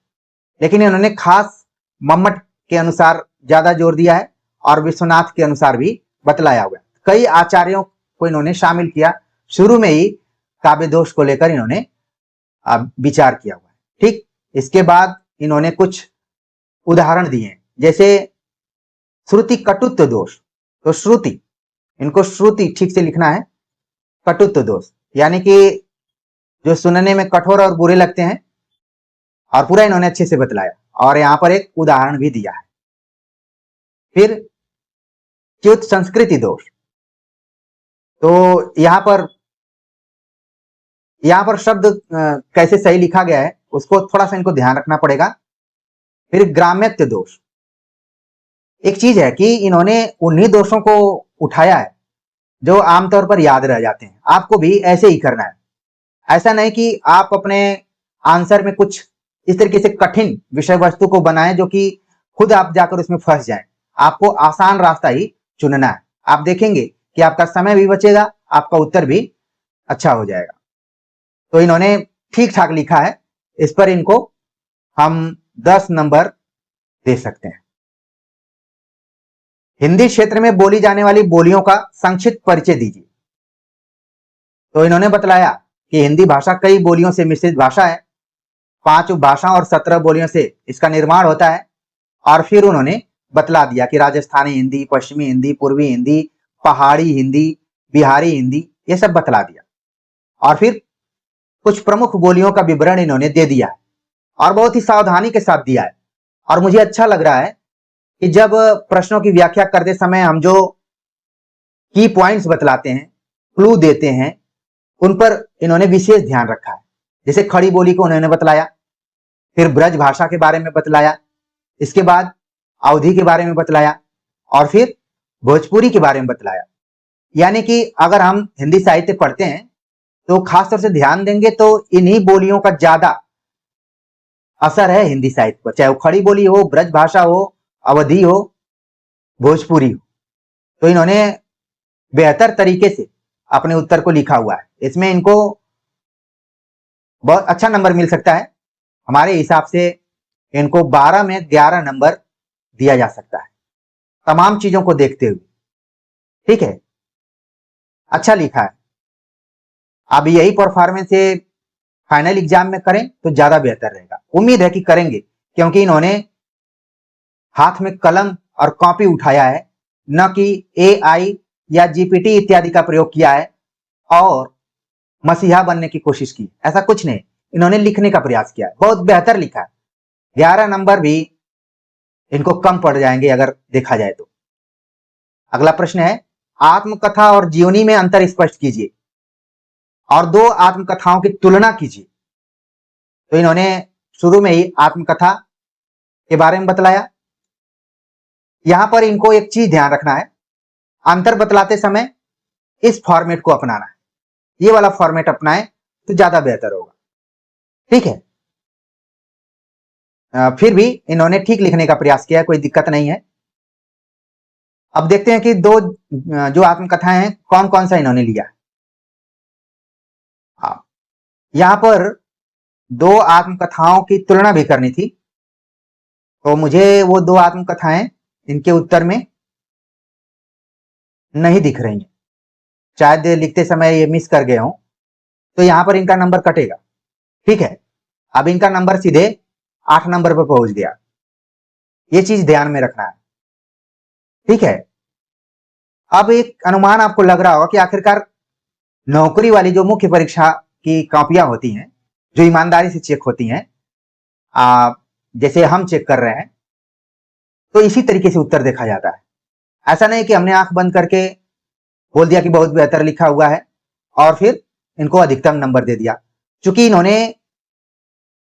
लेकिन इन्होंने खास मम्मट के अनुसार ज्यादा जोर दिया है और विश्वनाथ के अनुसार भी बतलाया हुआ है। कई आचार्यों को इन्होंने शामिल किया, शुरू में ही काव्य दोष को लेकर इन्होंने विचार किया हुआ है। ठीक, इसके बाद इन्होंने कुछ उदाहरण दिए, जैसे श्रुति कटुत्व दोष। तो श्रुति, इनको श्रुति ठीक से लिखना है, कटुत्व दोष यानी कि जो सुनने में कठोर और बुरे लगते हैं, और पूरा इन्होंने अच्छे से बतलाया और यहां पर एक उदाहरण भी दिया है। फिर च्युत संस्कृति दोष। तो यहां पर शब्द कैसे सही लिखा गया है उसको थोड़ा सा इनको ध्यान रखना पड़ेगा। फिर ग्राम्यत्व दोष। एक चीज है कि इन्होंने उन्हीं दोषों को उठाया है जो आमतौर पर याद रह जाते हैं। आपको भी ऐसे ही करना है, ऐसा नहीं कि आप अपने आंसर में कुछ इस तरीके से कठिन विषय वस्तु को बनाएं जो कि खुद आप जाकर उसमें फंस जाएं। आपको आसान रास्ता ही चुनना है। आप देखेंगे कि आपका समय भी बचेगा, आपका उत्तर भी अच्छा हो जाएगा। तो इन्होंने ठीक ठाक लिखा है, इस पर इनको हम 10 नंबर दे सकते हैं। हिंदी क्षेत्र में बोली जाने वाली बोलियों का संक्षिप्त परिचय दीजिए। तो इन्होंने बतलाया कि हिंदी भाषा कई बोलियों से मिश्रित भाषा है, 5 उपभाषाओं और 17 बोलियों से इसका निर्माण होता है। और फिर उन्होंने बतला दिया कि राजस्थानी हिंदी, पश्चिमी हिंदी, पूर्वी हिंदी, पहाड़ी हिंदी, बिहारी हिंदी, ये सब बतला दिया। और फिर कुछ प्रमुख बोलियों का विवरण इन्होंने दे दिया है और बहुत ही सावधानी के साथ दिया है। और मुझे अच्छा लग रहा है कि जब प्रश्नों की व्याख्या करते समय हम जो की पॉइंट्स बतलाते हैं, क्लू देते हैं, उन पर इन्होंने विशेष ध्यान रखा है। जैसे खड़ी बोली को उन्होंने बतलाया, फिर ब्रज भाषा के बारे में बतलाया, इसके बाद अवधी के बारे में बतलाया और फिर भोजपुरी के बारे में बतलाया। यानी कि अगर हम हिंदी साहित्य पढ़ते हैं तो खासतौर से ध्यान देंगे तो इन्हीं बोलियों का ज्यादा असर है हिंदी साहित्य पर, चाहे वो खड़ी बोली हो, ब्रज भाषा हो, अवधी हो, भोजपुरी हो। तो इन्होंने बेहतर तरीके से अपने उत्तर को लिखा हुआ है। इसमें इनको बहुत अच्छा नंबर मिल सकता है। हमारे हिसाब से इनको 12 में 11 नंबर दिया जा सकता है, तमाम चीजों को देखते हुए। ठीक है, अच्छा लिखा है। अब यही परफॉर्मेंस से फाइनल एग्जाम में करें तो ज्यादा बेहतर रहेगा। उम्मीद है कि करेंगे, क्योंकि इन्होंने हाथ में कलम और कॉपी उठाया है, न कि एआई या जीपीटी इत्यादि का प्रयोग किया है और मसीहा बनने की कोशिश की। ऐसा कुछ नहीं, इन्होंने लिखने का प्रयास किया है, बहुत बेहतर लिखा है। 11 नंबर भी इनको कम पड़ जाएंगे अगर देखा जाए तो। अगला प्रश्न है, आत्मकथा और जीवनी में अंतर स्पष्ट कीजिए और दो आत्मकथाओं की तुलना कीजिए। तो इन्होंने शुरू में ही आत्मकथा के बारे में बतलाया। यहां पर इनको एक चीज ध्यान रखना है, अंतर बतलाते समय इस फॉर्मेट को अपनाना है। ये वाला फॉर्मेट अपनाएं तो ज्यादा बेहतर होगा। ठीक है, फिर भी इन्होंने ठीक लिखने का प्रयास किया है, कोई दिक्कत नहीं है। अब देखते हैं कि दो जो आत्मकथाएं हैं कौन कौन सा इन्होंने लिया। यहां पर दो आत्मकथाओं की तुलना भी करनी थी, तो मुझे वो दो आत्मकथाएं इनके उत्तर में नहीं दिख रही हैं, शायद लिखते समय ये मिस कर गए हों, तो यहां पर इनका नंबर कटेगा। ठीक है, अब इनका नंबर सीधे 8 नंबर पर पहुंच गया, ये चीज ध्यान में रखना है। ठीक है, अब एक अनुमान आपको लग रहा होगा कि आखिरकार नौकरी वाली जो मुख्य परीक्षा की कॉपियां होती हैं, जो ईमानदारी से चेक होती हैं, जैसे हम चेक कर रहे हैं, तो इसी तरीके से उत्तर देखा जाता है। ऐसा नहीं कि हमने आंख बंद करके बोल दिया कि बहुत बेहतर लिखा हुआ है और फिर इनको अधिकतम नंबर दे दिया। चूंकि इन्होंने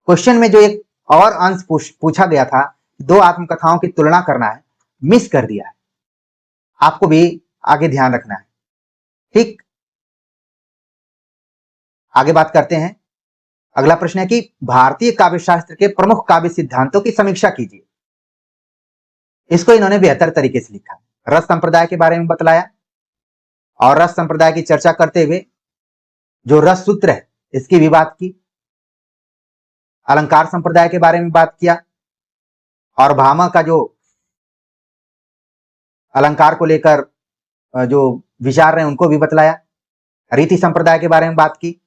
क्वेश्चन में जो एक और अंश पूछा गया था, दो आत्मकथाओं की तुलना करना है, मिस कर दिया है। आपको भी आगे ध्यान रखना है। ठीक, आगे बात करते हैं। अगला प्रश्न है कि भारतीय काव्य शास्त्र के प्रमुख काव्य सिद्धांतों की समीक्षा कीजिए। इसको इन्होंने बेहतर तरीके से लिखा। रस संप्रदाय के बारे में बतलाया और रस संप्रदाय की चर्चा करते हुए जो रस सूत्र है इसकी भी बात की। अलंकार संप्रदाय के बारे में बात किया और भामा का जो अलंकार को लेकर जो विचार रहे उनको भी बतलाया। रीति संप्रदाय के बारे में बात की,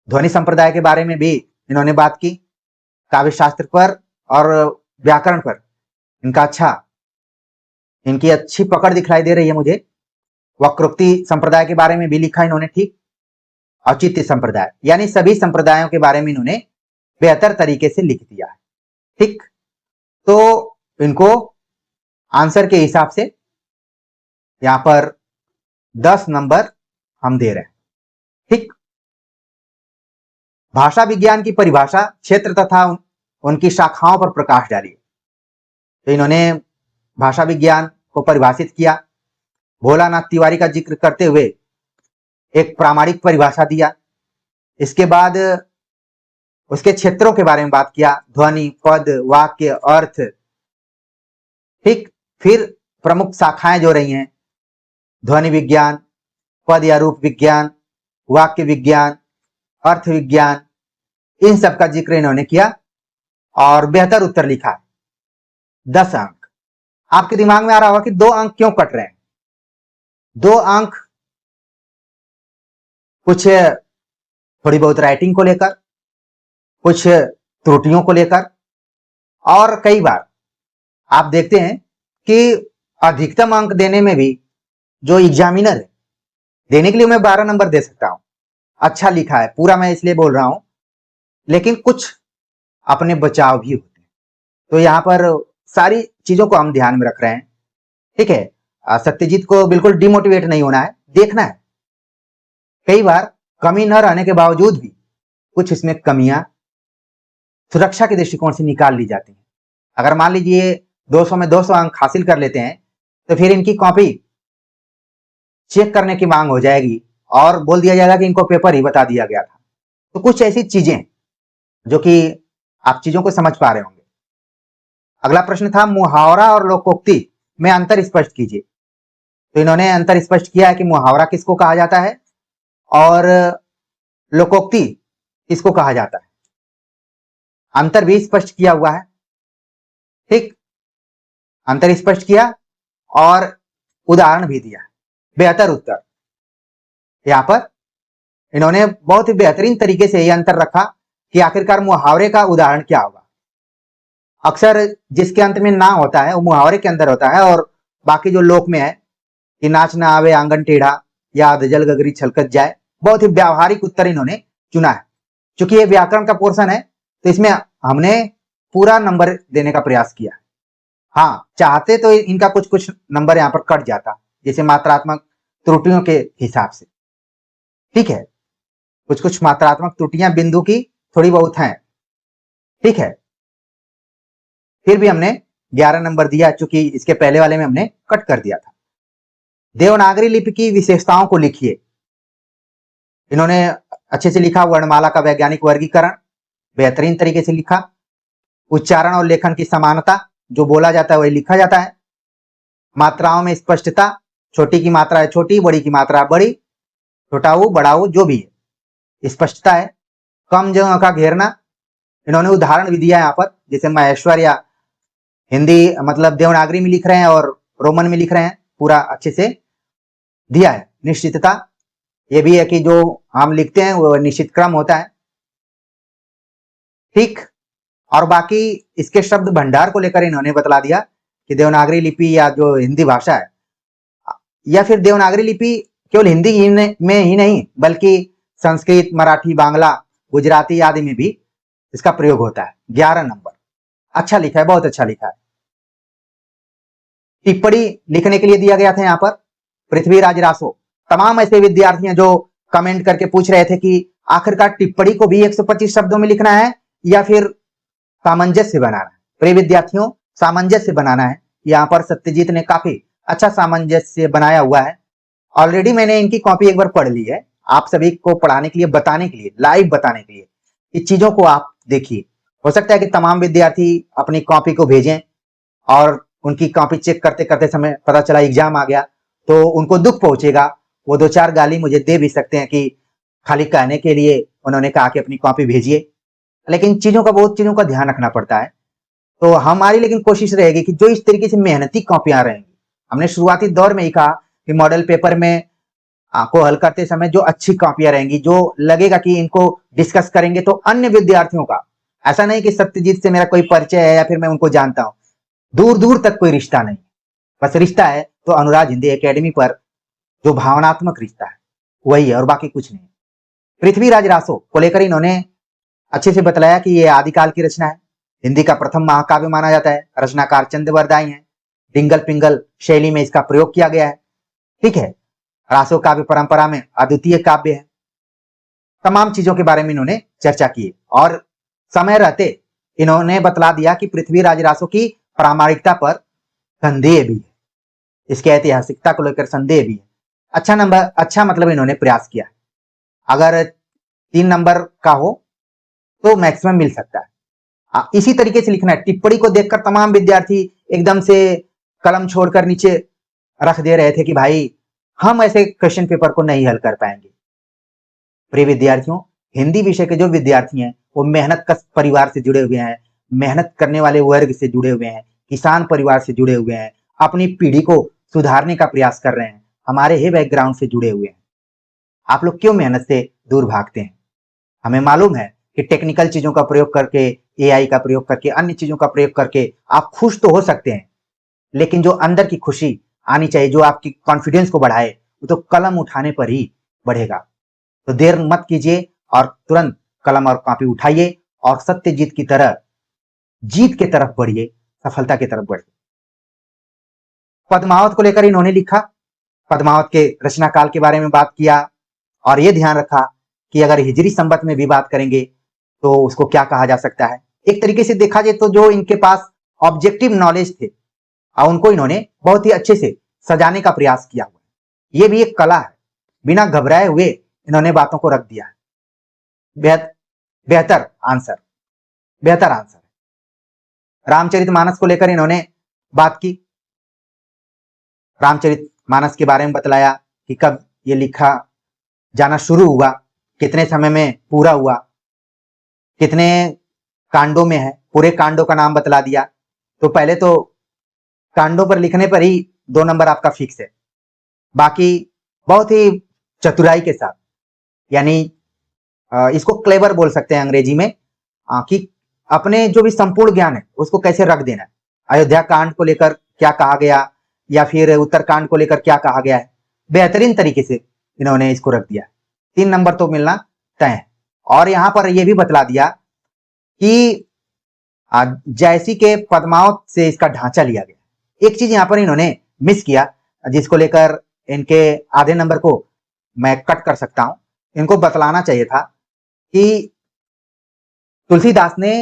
ध्वनि संप्रदाय के बारे में भी इन्होंने बात की। काव्य शास्त्र पर और व्याकरण पर इनकी अच्छी पकड़ दिखलाई दे रही है मुझे। वक्रोक्ति संप्रदाय के बारे में भी लिखा इन्होंने। ठीक, औचित्य संप्रदाय, यानी सभी संप्रदायों के बारे में इन्होंने बेहतर तरीके से लिख दिया है। ठीक, तो इनको आंसर के हिसाब से यहां पर 10 नंबर हम दे रहे हैं। ठीक, भाषा विज्ञान की परिभाषा, क्षेत्र तथा उनकी शाखाओं पर प्रकाश डालिए। तो इन्होंने भाषा विज्ञान को परिभाषित किया, भोलानाथ तिवारी का जिक्र करते हुए एक प्रामाणिक परिभाषा दिया। इसके बाद उसके क्षेत्रों के बारे में बात किया, ध्वनि, पद, वाक्य, अर्थ। ठीक, फिर प्रमुख शाखाएं जो रही हैं, ध्वनि विज्ञान, पद या रूप विज्ञान, वाक्य विज्ञान, अर्थ विज्ञान, इन सब का जिक्र इन्होंने किया और बेहतर उत्तर लिखा। 10 अंक। आपके दिमाग में आ रहा होगा कि 2 अंक क्यों कट रहे हैं। 2 अंक कुछ थोड़ी बहुत राइटिंग को लेकर, कुछ त्रुटियों को लेकर, और कई बार आप देखते हैं कि अधिकतम अंक देने में भी जो एग्जामिनर है, देने के लिए मैं 12 नंबर दे सकता हूं, अच्छा लिखा है पूरा, मैं इसलिए बोल रहा हूं, लेकिन कुछ अपने बचाव भी होते हैं। तो यहां पर सारी चीजों को हम ध्यान में रख रहे हैं। ठीक है, सत्यजीत को बिल्कुल डिमोटिवेट नहीं होना है, देखना है। कई बार कमी न रहने के बावजूद भी कुछ इसमें कमियां सुरक्षा के दृष्टिकोण से निकाल ली जाती हैं। अगर मान लीजिए 200 में 200 अंक हासिल कर लेते हैं तो फिर इनकी कॉपी चेक करने की मांग हो जाएगी और बोल दिया जाएगा कि इनको पेपर ही बता दिया गया था। तो कुछ ऐसी चीजें जो कि आप चीजों को समझ पा रहे होंगे। अगला प्रश्न था मुहावरा और लोकोक्ति में अंतर स्पष्ट कीजिए। तो इन्होंने अंतर स्पष्ट किया है कि मुहावरा किसको कहा जाता है और लोकोक्ति किसको कहा जाता है। अंतर भी स्पष्ट किया हुआ है, ठीक, अंतर स्पष्ट किया और उदाहरण भी दिया। बेहतर उत्तर, यहां पर इन्होंने बहुत ही बेहतरीन तरीके से यह अंतर रखा कि आखिरकार मुहावरे का उदाहरण क्या होगा। अक्सर जिसके अंत में ना होता है वो मुहावरे के अंदर होता है, और बाकी जो लोक में है कि नाच ना आवे आंगन टेढ़ा या जल गगरी छलकत जाए, बहुत ही व्यावहारिक उत्तर इन्होंने चुना है। क्योंकि ये व्याकरण का पोर्शन है तो इसमें हमने पूरा नंबर देने का प्रयास किया। हाँ, चाहते तो इनका कुछ कुछ नंबर यहाँ पर कट जाता, जैसे मात्रात्मक त्रुटियों के हिसाब से, ठीक है, कुछ कुछ मात्रात्मक त्रुटियां बिंदु की थोड़ी बहुत हैं, ठीक है, फिर भी हमने 11 नंबर दिया चूंकि इसके पहले वाले में हमने कट कर दिया था। देवनागरी लिपि की विशेषताओं को लिखिए। इन्होंने अच्छे से लिखा, वर्णमाला का वैज्ञानिक वर्गीकरण बेहतरीन तरीके से लिखा, उच्चारण और लेखन की समानता, जो बोला जाता है वही लिखा जाता है, मात्राओं में स्पष्टता, छोटी की मात्रा है छोटी, बड़ी की मात्रा है बड़ी, छोटा ऊ बड़ा ऊ जो भी है स्पष्टता है, कम जगह का घेरना। इन्होंने उदाहरण भी दिया यहाँ पर, जैसे महेश्वर या हिंदी मतलब देवनागरी में लिख रहे हैं और रोमन में लिख रहे हैं, पूरा अच्छे से दिया है। निश्चितता, ये भी है कि जो हम लिखते हैं वो निश्चित क्रम होता है, ठीक। और बाकी इसके शब्द भंडार को लेकर इन्होंने बतला दिया कि देवनागरी लिपि या जो हिंदी भाषा है, या फिर देवनागरी लिपि केवल हिंदी में ही नहीं बल्कि संस्कृत, मराठी, बांग्ला, गुजराती आदि में भी इसका प्रयोग होता है। 11 नंबर, अच्छा लिखा है, बहुत अच्छा लिखा है। टिप्पणी लिखने के लिए दिया गया था यहाँ पर पृथ्वीराज रासो। तमाम ऐसे विद्यार्थी हैं जो कमेंट करके पूछ रहे थे कि आखिरकार टिप्पणी को भी 125 शब्दों में लिखना है या फिर सामंजस्य बनाना है। प्रिय विद्यार्थियों, सामंजस्य बनाना है। यहाँ पर सत्यजीत ने काफी अच्छा सामंजस्य बनाया हुआ है। ऑलरेडी मैंने इनकी कॉपी एक बार पढ़ ली है, आप सभी को पढ़ाने के लिए, बताने के लिए, लाइव बताने के लिए, इस चीजों को आप देखिए। हो सकता है कि तमाम विद्यार्थी अपनी कॉपी को भेजें और उनकी कॉपी चेक करते करते समय पता चला एग्जाम आ गया तो उनको दुख पहुंचेगा, वो 2-4 गाली मुझे दे भी सकते हैं कि खाली कहने के लिए उन्होंने कहा कि अपनी कॉपी भेजिए। लेकिन चीजों का, बहुत चीजों का ध्यान रखना पड़ता है। तो हमारी लेकिन कोशिश रहेगी कि जो इस तरीके से मेहनती कॉपियां रहेंगी, हमने शुरुआती दौर में ही कहा कि मॉडल पेपर में को हल करते समय जो अच्छी कॉपियां रहेंगी, जो लगेगा कि इनको डिस्कस करेंगे तो अन्य विद्यार्थियों का, ऐसा नहीं कि सत्यजीत से मेरा कोई परिचय है या फिर मैं उनको जानता हूं, दूर दूर तक कोई रिश्ता नहीं, बस रिश्ता है तो अनुराज हिंदी एकेडमी पर जो भावनात्मक रिश्ता है वही है और बाकी कुछ नहीं। पृथ्वीराज रासो को लेकर इन्होंने अच्छे से बतलाया कि ये आदिकाल की रचना है, हिंदी का प्रथम महाकाव्य माना जाता है, रचनाकार चंद्रवरदाई हैं, डिंगल पिंगल शैली में इसका प्रयोग किया गया है, ठीक है, रासो काव्य परंपरा में अद्वितीय काव्य है। तमाम चीजों के बारे में इन्होंने चर्चा की और समय रहते इन्होंने बतला दिया कि पृथ्वीराज रासो की प्रामाणिकता पर संदेह भी है, इसके ऐतिहासिकता को लेकर संदेह भी है। अच्छा नंबर, अच्छा मतलब इन्होंने प्रयास किया। अगर 3 नंबर का हो तो मैक्सिमम मिल सकता है। इसी तरीके से लिखना है। टिप्पणी को देखकर तमाम विद्यार्थी एकदम से कलम छोड़कर नीचे रख दे रहे थे कि भाई हम ऐसे क्वेश्चन पेपर को नहीं हल कर पाएंगे। प्रिय विद्यार्थियों, हिंदी विषय के जो विद्यार्थी हैं वो मेहनत कश परिवार से जुड़े हुए हैं, मेहनत करने वाले वर्ग से जुड़े हुए हैं, किसान परिवार से जुड़े हुए हैं, अपनी पीढ़ी को सुधारने का प्रयास कर रहे हैं, हमारे ही बैकग्राउंड से जुड़े हुए हैं। आप लोग क्यों मेहनत से दूर भागते हैं? हमें मालूम है कि टेक्निकल चीजों का प्रयोग करके, एआई का प्रयोग करके, अन्य चीजों का प्रयोग करके आप खुश तो हो सकते हैं, लेकिन जो अंदर की खुशी आनी चाहिए, जो आपकी कॉन्फिडेंस को बढ़ाए, वो तो कलम उठाने पर ही बढ़ेगा। तो देर मत कीजिए और तुरंत कलम और कॉपी उठाइए और सत्यजीत की तरह जीत की तरफ बढ़िए, सफलता की तरफ बढ़िए। पद्मावत को लेकर इन्होंने लिखा, पद्मावत के रचना काल के बारे में बात किया और यह ध्यान रखा कि अगर हिजरी संबत में भी बात करेंगे तो उसको क्या कहा जा सकता है। एक तरीके से देखा जाए तो जो इनके पास ऑब्जेक्टिव नॉलेज थे और उनको इन्होंने बहुत ही अच्छे से सजाने का प्रयास किया हुआ। ये भी एक कला है। बिना घबराए हुए इन्होंने बातों को रख दिया। बेहतर आंसर, बेहतर आंसर। रामचरितमानस को लेकर इन्होंने बात की। रामचरितमानस के बारे में बतलाया कि कब ये लिखा जाना शुरू हुआ, कितने समय में पूरा हुआ, कितने कांडों में है, पूरे कांडों का नाम बतला दिया। तो पहले तो कांडों पर लिखने पर ही 2 नंबर आपका फिक्स है। बाकी बहुत ही चतुराई के साथ, यानी इसको क्लेवर बोल सकते हैं अंग्रेजी में, कि अपने जो भी संपूर्ण ज्ञान है उसको कैसे रख देना है। अयोध्या कांड को लेकर क्या कहा गया या फिर उत्तरकांड को लेकर क्या कहा गया है, बेहतरीन तरीके से इन्होंने इसको रख दिया। 3 नंबर तो मिलना तय है। और यहां पर यह भी बतला दिया कि जैसी के पद्मावत से इसका ढांचा लिया गया। एक चीज यहां पर इन्होंने मिस किया, जिसको लेकर इनके आधे नंबर को मैं कट कर सकता हूं। इनको बतलाना चाहिए था कि तुलसीदास ने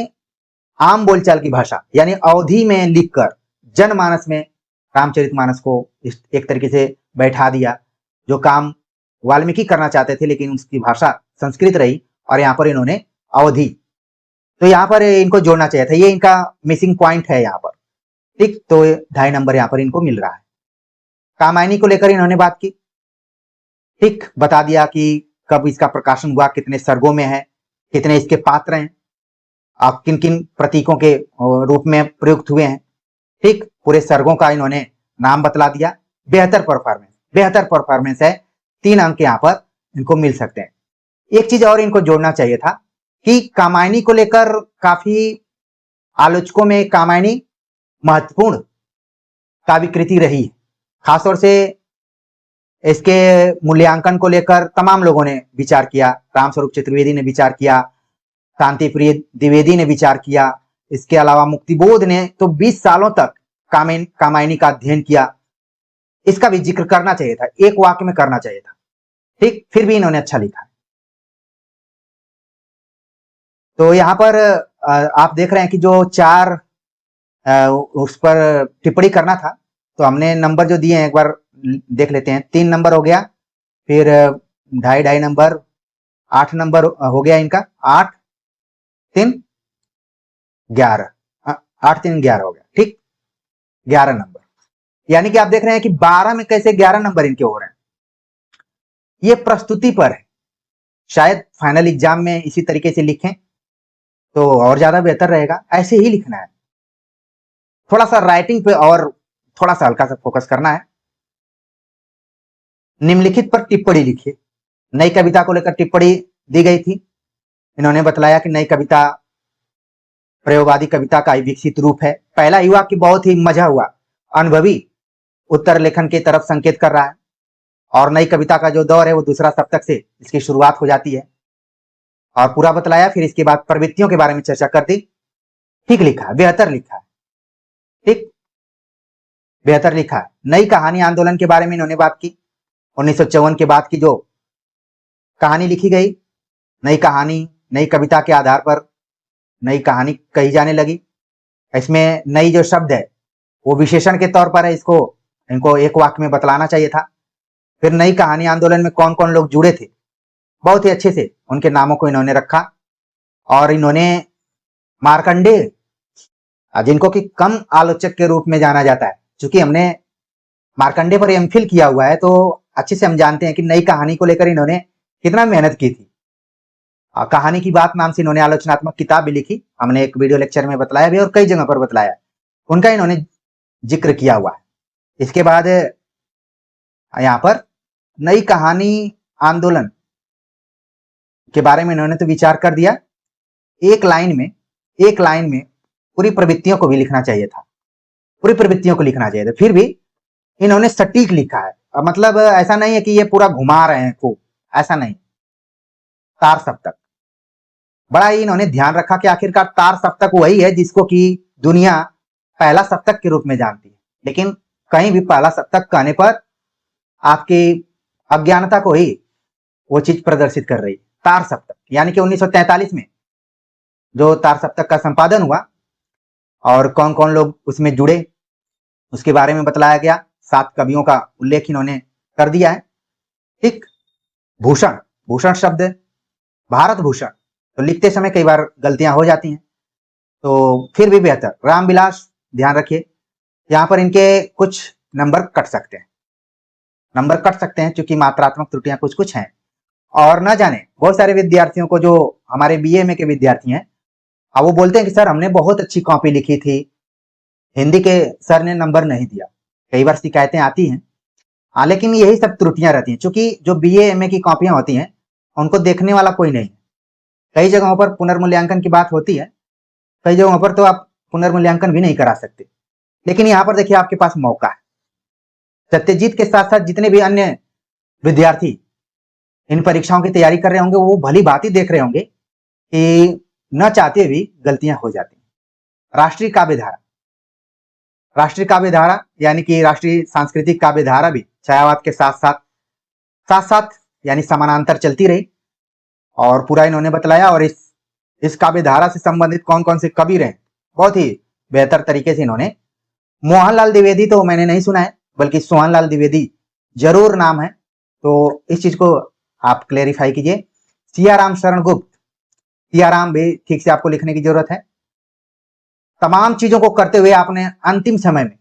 आम बोलचाल की भाषा यानी अवधि में लिखकर जनमानस में रामचरितमानस को एक तरीके से बैठा दिया। जो काम वाल्मीकि करना चाहते थे लेकिन उसकी भाषा संस्कृत रही, और यहाँ पर इन्होंने अवधि, तो यहाँ पर इनको जोड़ना चाहिए था। ये इनका मिसिंग पॉइंट है यहाँ पर, ठीक। तो 2.5 नंबर यहाँ पर इनको मिल रहा है। कामायनी को लेकर इन्होंने बात की, ठीक, बता दिया कि कब इसका प्रकाशन हुआ, कितने सर्गों में है, कितने इसके पात्र हैं, आप किन किन प्रतीकों के रूप में प्रयुक्त हुए हैं, ठीक। पूरे सर्गों का इन्होंने नाम बतला दिया। बेहतर परफॉर्मेंस है। 3 अंक यहाँ पर इनको मिल सकते हैं। एक चीज और इनको जोड़ना चाहिए था कि कामायनी को लेकर काफी आलोचकों में कामायनी महत्वपूर्ण काव्यकृति रही है। खासतौर से इसके मूल्यांकन को लेकर तमाम लोगों ने विचार किया। रामस्वरूप चतुर्वेदी ने विचार किया, शांति प्रिय द्विवेदी ने विचार किया, इसके अलावा मुक्तिबोध ने तो 20 सालों तक कामायनी का अध्ययन किया। इसका भी जिक्र करना चाहिए था, एक वाक्य में करना चाहिए था, ठीक। फिर भी इन्होंने अच्छा लिखा। तो यहां पर आप देख रहे हैं कि जो 4 उस पर टिप्पणी करना था, तो हमने नंबर जो दिए हैं एक बार देख लेते हैं। 3 नंबर हो गया, फिर 2.5 नंबर, 8 नंबर हो गया इनका, 8 3 11, 8 3 11 हो गया, ठीक। 11 नंबर, यानी कि आप देख रहे हैं कि 12 में कैसे 11 नंबर इनके हो रहे हैं। ये प्रस्तुति पर है, शायद फाइनल एग्जाम में इसी तरीके से लिखें तो और ज्यादा बेहतर रहेगा। ऐसे ही लिखना है, थोड़ा सा राइटिंग पे और थोड़ा सा हल्का सा फोकस करना है। निम्नलिखित पर टिप्पणी लिखिए। नई कविता को लेकर टिप्पणी दी गई थी। इन्होंने बतलाया कि नई कविता प्रयोगवादी कविता का विकसित रूप है। पहला युवा की बहुत ही मजा हुआ, अनुभवी उत्तर लेखन की तरफ संकेत कर रहा है, और नई कविता का जो दौर है वो दूसरा सप्तक से इसकी शुरुआत हो जाती है, और पूरा बतलाया। फिर इसके बाद प्रवृत्तियों के बारे में चर्चा कर दी। ठीक लिखा है, बेहतर लिखा है, ठीक, बेहतर लिखा है। नई कहानी आंदोलन के बारे में इन्होंने बात की। 1954 के बाद की जो कहानी लिखी गई, नई कहानी, नई कविता के आधार पर नई कहानी कही जाने लगी। इसमें नई जो शब्द है वो विशेषण के तौर पर है, इसको इनको एक वाक्य में बतलाना चाहिए था। फिर नई कहानी आंदोलन में कौन कौन लोग जुड़े थे, बहुत ही अच्छे से उनके नामों को इन्होंने रखा। और इन्होंने मार्कंडेय, जिनको कि कम आलोचक के रूप में जाना जाता है, क्योंकि हमने मार्कंडेय पर एमफिल किया हुआ है तो अच्छे से हम जानते हैं कि नई कहानी को लेकर इन्होंने कितना मेहनत की थी। कहानी की बात नाम से इन्होंने आलोचनात्मक किताब भी लिखी, हमने एक वीडियो लेक्चर में बतलाया भी और कई जगह पर बतलाया, उनका इन्होंने जिक्र किया हुआ है। इसके बाद यहाँ पर नई कहानी आंदोलन के बारे में इन्होंने तो विचार कर दिया। एक लाइन में पूरी प्रवृत्तियों को भी लिखना चाहिए था, पूरी प्रवृत्तियों को लिखना चाहिए था। फिर भी इन्होंने सटीक लिखा है, मतलब ऐसा नहीं है कि ये पूरा घुमा रहे हैं खूब, ऐसा नहीं। तार सप्तक, बड़ा ही इन्होंने ध्यान रखा कि आखिरकार तार सप्तक वही है जिसको कि दुनिया पहला सप्तक के रूप में जानती है, लेकिन कहीं भी पहला सप्तक कहने पर आपकी अज्ञानता को ही वो चीज प्रदर्शित कर रही। तार सप्तक यानी कि 1943 में जो तार सप्तक का संपादन हुआ और कौन कौन लोग उसमें जुड़े उसके बारे में बतलाया गया। 7 कवियों का उल्लेख इन्होंने कर दिया है। ठीक, भूषण, भूषण शब्द भारत भूषण, तो लिखते समय कई बार गलतियां हो जाती हैं, तो फिर भी बेहतर रामविलास, ध्यान रखिए यहाँ पर इनके कुछ नंबर कट सकते हैं, नंबर कट सकते हैं क्योंकि मात्रात्मक त्रुटियां कुछ कुछ हैं। और ना जाने बहुत सारे विद्यार्थियों को, जो हमारे बीए के विद्यार्थी हैं, अब वो बोलते हैं कि सर हमने बहुत अच्छी कॉपी लिखी थी, हिंदी के सर ने नंबर नहीं दिया, कई बार शिकायतें आती हैं। लेकिन यही सब त्रुटियां रहती हैं, क्योंकि जो बीए एमए की कॉपियां होती हैं उनको देखने वाला कोई नहीं है। कई जगहों पर पुनर्मूल्यांकन की बात होती है, कई जगहों पर तो आप पुनर्मूल्यांकन भी नहीं करा सकते, लेकिन यहाँ पर देखिए आपके पास मौका है। सत्यजीत के साथ साथ जितने भी अन्य विद्यार्थी इन परीक्षाओं की तैयारी कर रहे होंगे, वो भली भांति देख रहे होंगे कि न चाहते भी गलतियां हो जाती हैं। राष्ट्रीय काव्य धारा, राष्ट्रीय काव्य धारा यानी कि राष्ट्रीय सांस्कृतिक काव्य धारा भी छायावाद के साथ साथ यानी समानांतर चलती रही, और पूरा इन्होंने बतलाया। और इस काव्य धारा से संबंधित कौन कौन से कवि रहे, बहुत ही बेहतर तरीके से इन्होंने। मोहनलाल द्विवेदी तो मैंने नहीं सुना है, बल्कि सोहनलाल द्विवेदी जरूर नाम है, तो इस चीज को आप क्लेरिफाई कीजिए। सियाराम शरण गुप्त, सियाराम भी ठीक से आपको लिखने की जरूरत है। तमाम चीजों को करते हुए आपने अंतिम समय में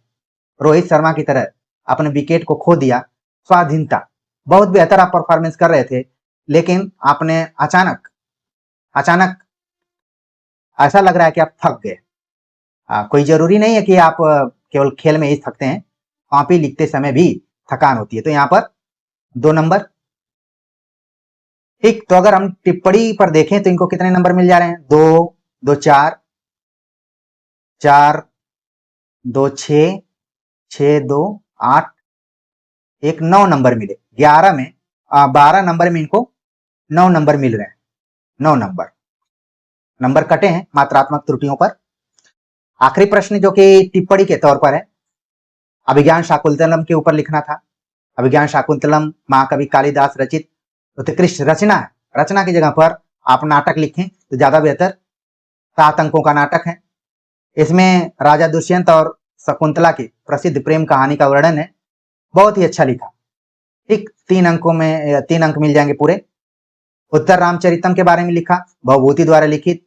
रोहित शर्मा की तरह अपने विकेट को खो दिया। स्वाधीनता, बहुत बेहतर आप परफॉर्मेंस कर रहे थे, लेकिन आपने अचानक ऐसा लग रहा है कि आप थक गए। कोई जरूरी नहीं है कि आप केवल खेल में ही थकते हैं, कॉपी लिखते समय भी थकान होती है। तो यहाँ पर 2 नंबर। ठीक, तो अगर हम टिप्पणी पर देखें तो इनको कितने नंबर मिल जा रहे हैं? 2, 2 4, 4 2 6, 6 2 8, एक 9 नंबर मिले। 12 नंबर में इनको 9 नंबर मिल रहे हैं। 9 नंबर कटे हैं मात्रात्मक त्रुटियों पर। आखिरी प्रश्न जो कि टिप्पणी के तौर पर है, अभिज्ञान शाकुंतलम के ऊपर लिखना था। अभिज्ञान शाकुंतलम महाकवि कालिदास रचित उत्कृष्ट रचना है। रचना की जगह पर आप नाटक लिखें तो ज्यादा बेहतर। 7 अंकों का नाटक है। इसमें राजा दुष्यंत और शकुंतला की प्रसिद्ध प्रेम कहानी का वर्णन है, बहुत ही अच्छा लिखा। ठीक, 3 अंकों में 3 अंक मिल जाएंगे पूरे। उत्तर रामचरितम के बारे में लिखा, भवभूति द्वारा लिखित,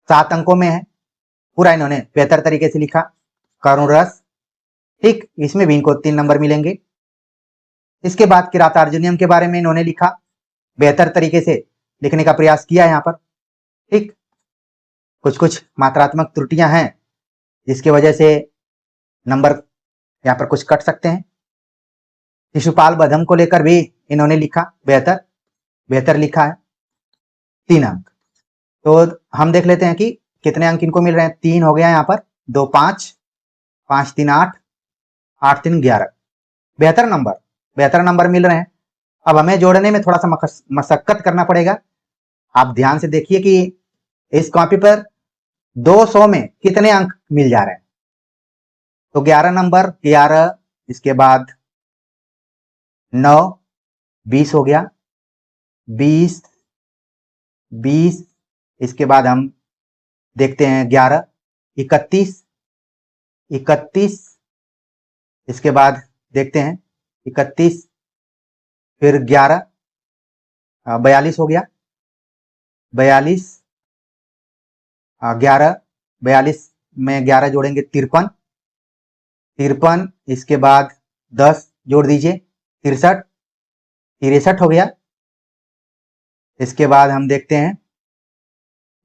7 अंकों में है, पूरा इन्होंने बेहतर तरीके से लिखा। करुण रस, ठीक, इसमें भी इनको 3 नंबर मिलेंगे। इसके बाद किरातार्जुनियम के बारे में इन्होंने लिखा, बेहतर तरीके से लिखने का प्रयास किया यहाँ पर। ठीक, कुछ मात्रात्मक त्रुटियां हैं जिसकी वजह से नंबर यहाँ पर कुछ कट सकते हैं। शिशुपाल बधम को लेकर भी इन्होंने लिखा, बेहतर लिखा है, 3 अंक। तो हम देख लेते हैं कि कितने अंक इनको मिल रहे हैं। 3 हो गया यहाँ पर, 2 5, 5 3 8, 8 3 11, बेहतर नंबर मिल रहे हैं। अब हमें जोड़ने में थोड़ा सा मशक्कत करना पड़ेगा। आप ध्यान से देखिए कि इस कॉपी पर 200 में कितने अंक मिल जा रहे हैं। तो 11 नंबर, 11, इसके बाद 9, 20 हो गया, 20, इसके बाद हम देखते हैं 11, 31, इसके बाद देखते हैं 31, फिर 11, 42 हो गया, 42, 11, 42 में 11 जोड़ेंगे 53, इसके बाद 10 जोड़ दीजिए 63 हो गया। इसके बाद हम देखते हैं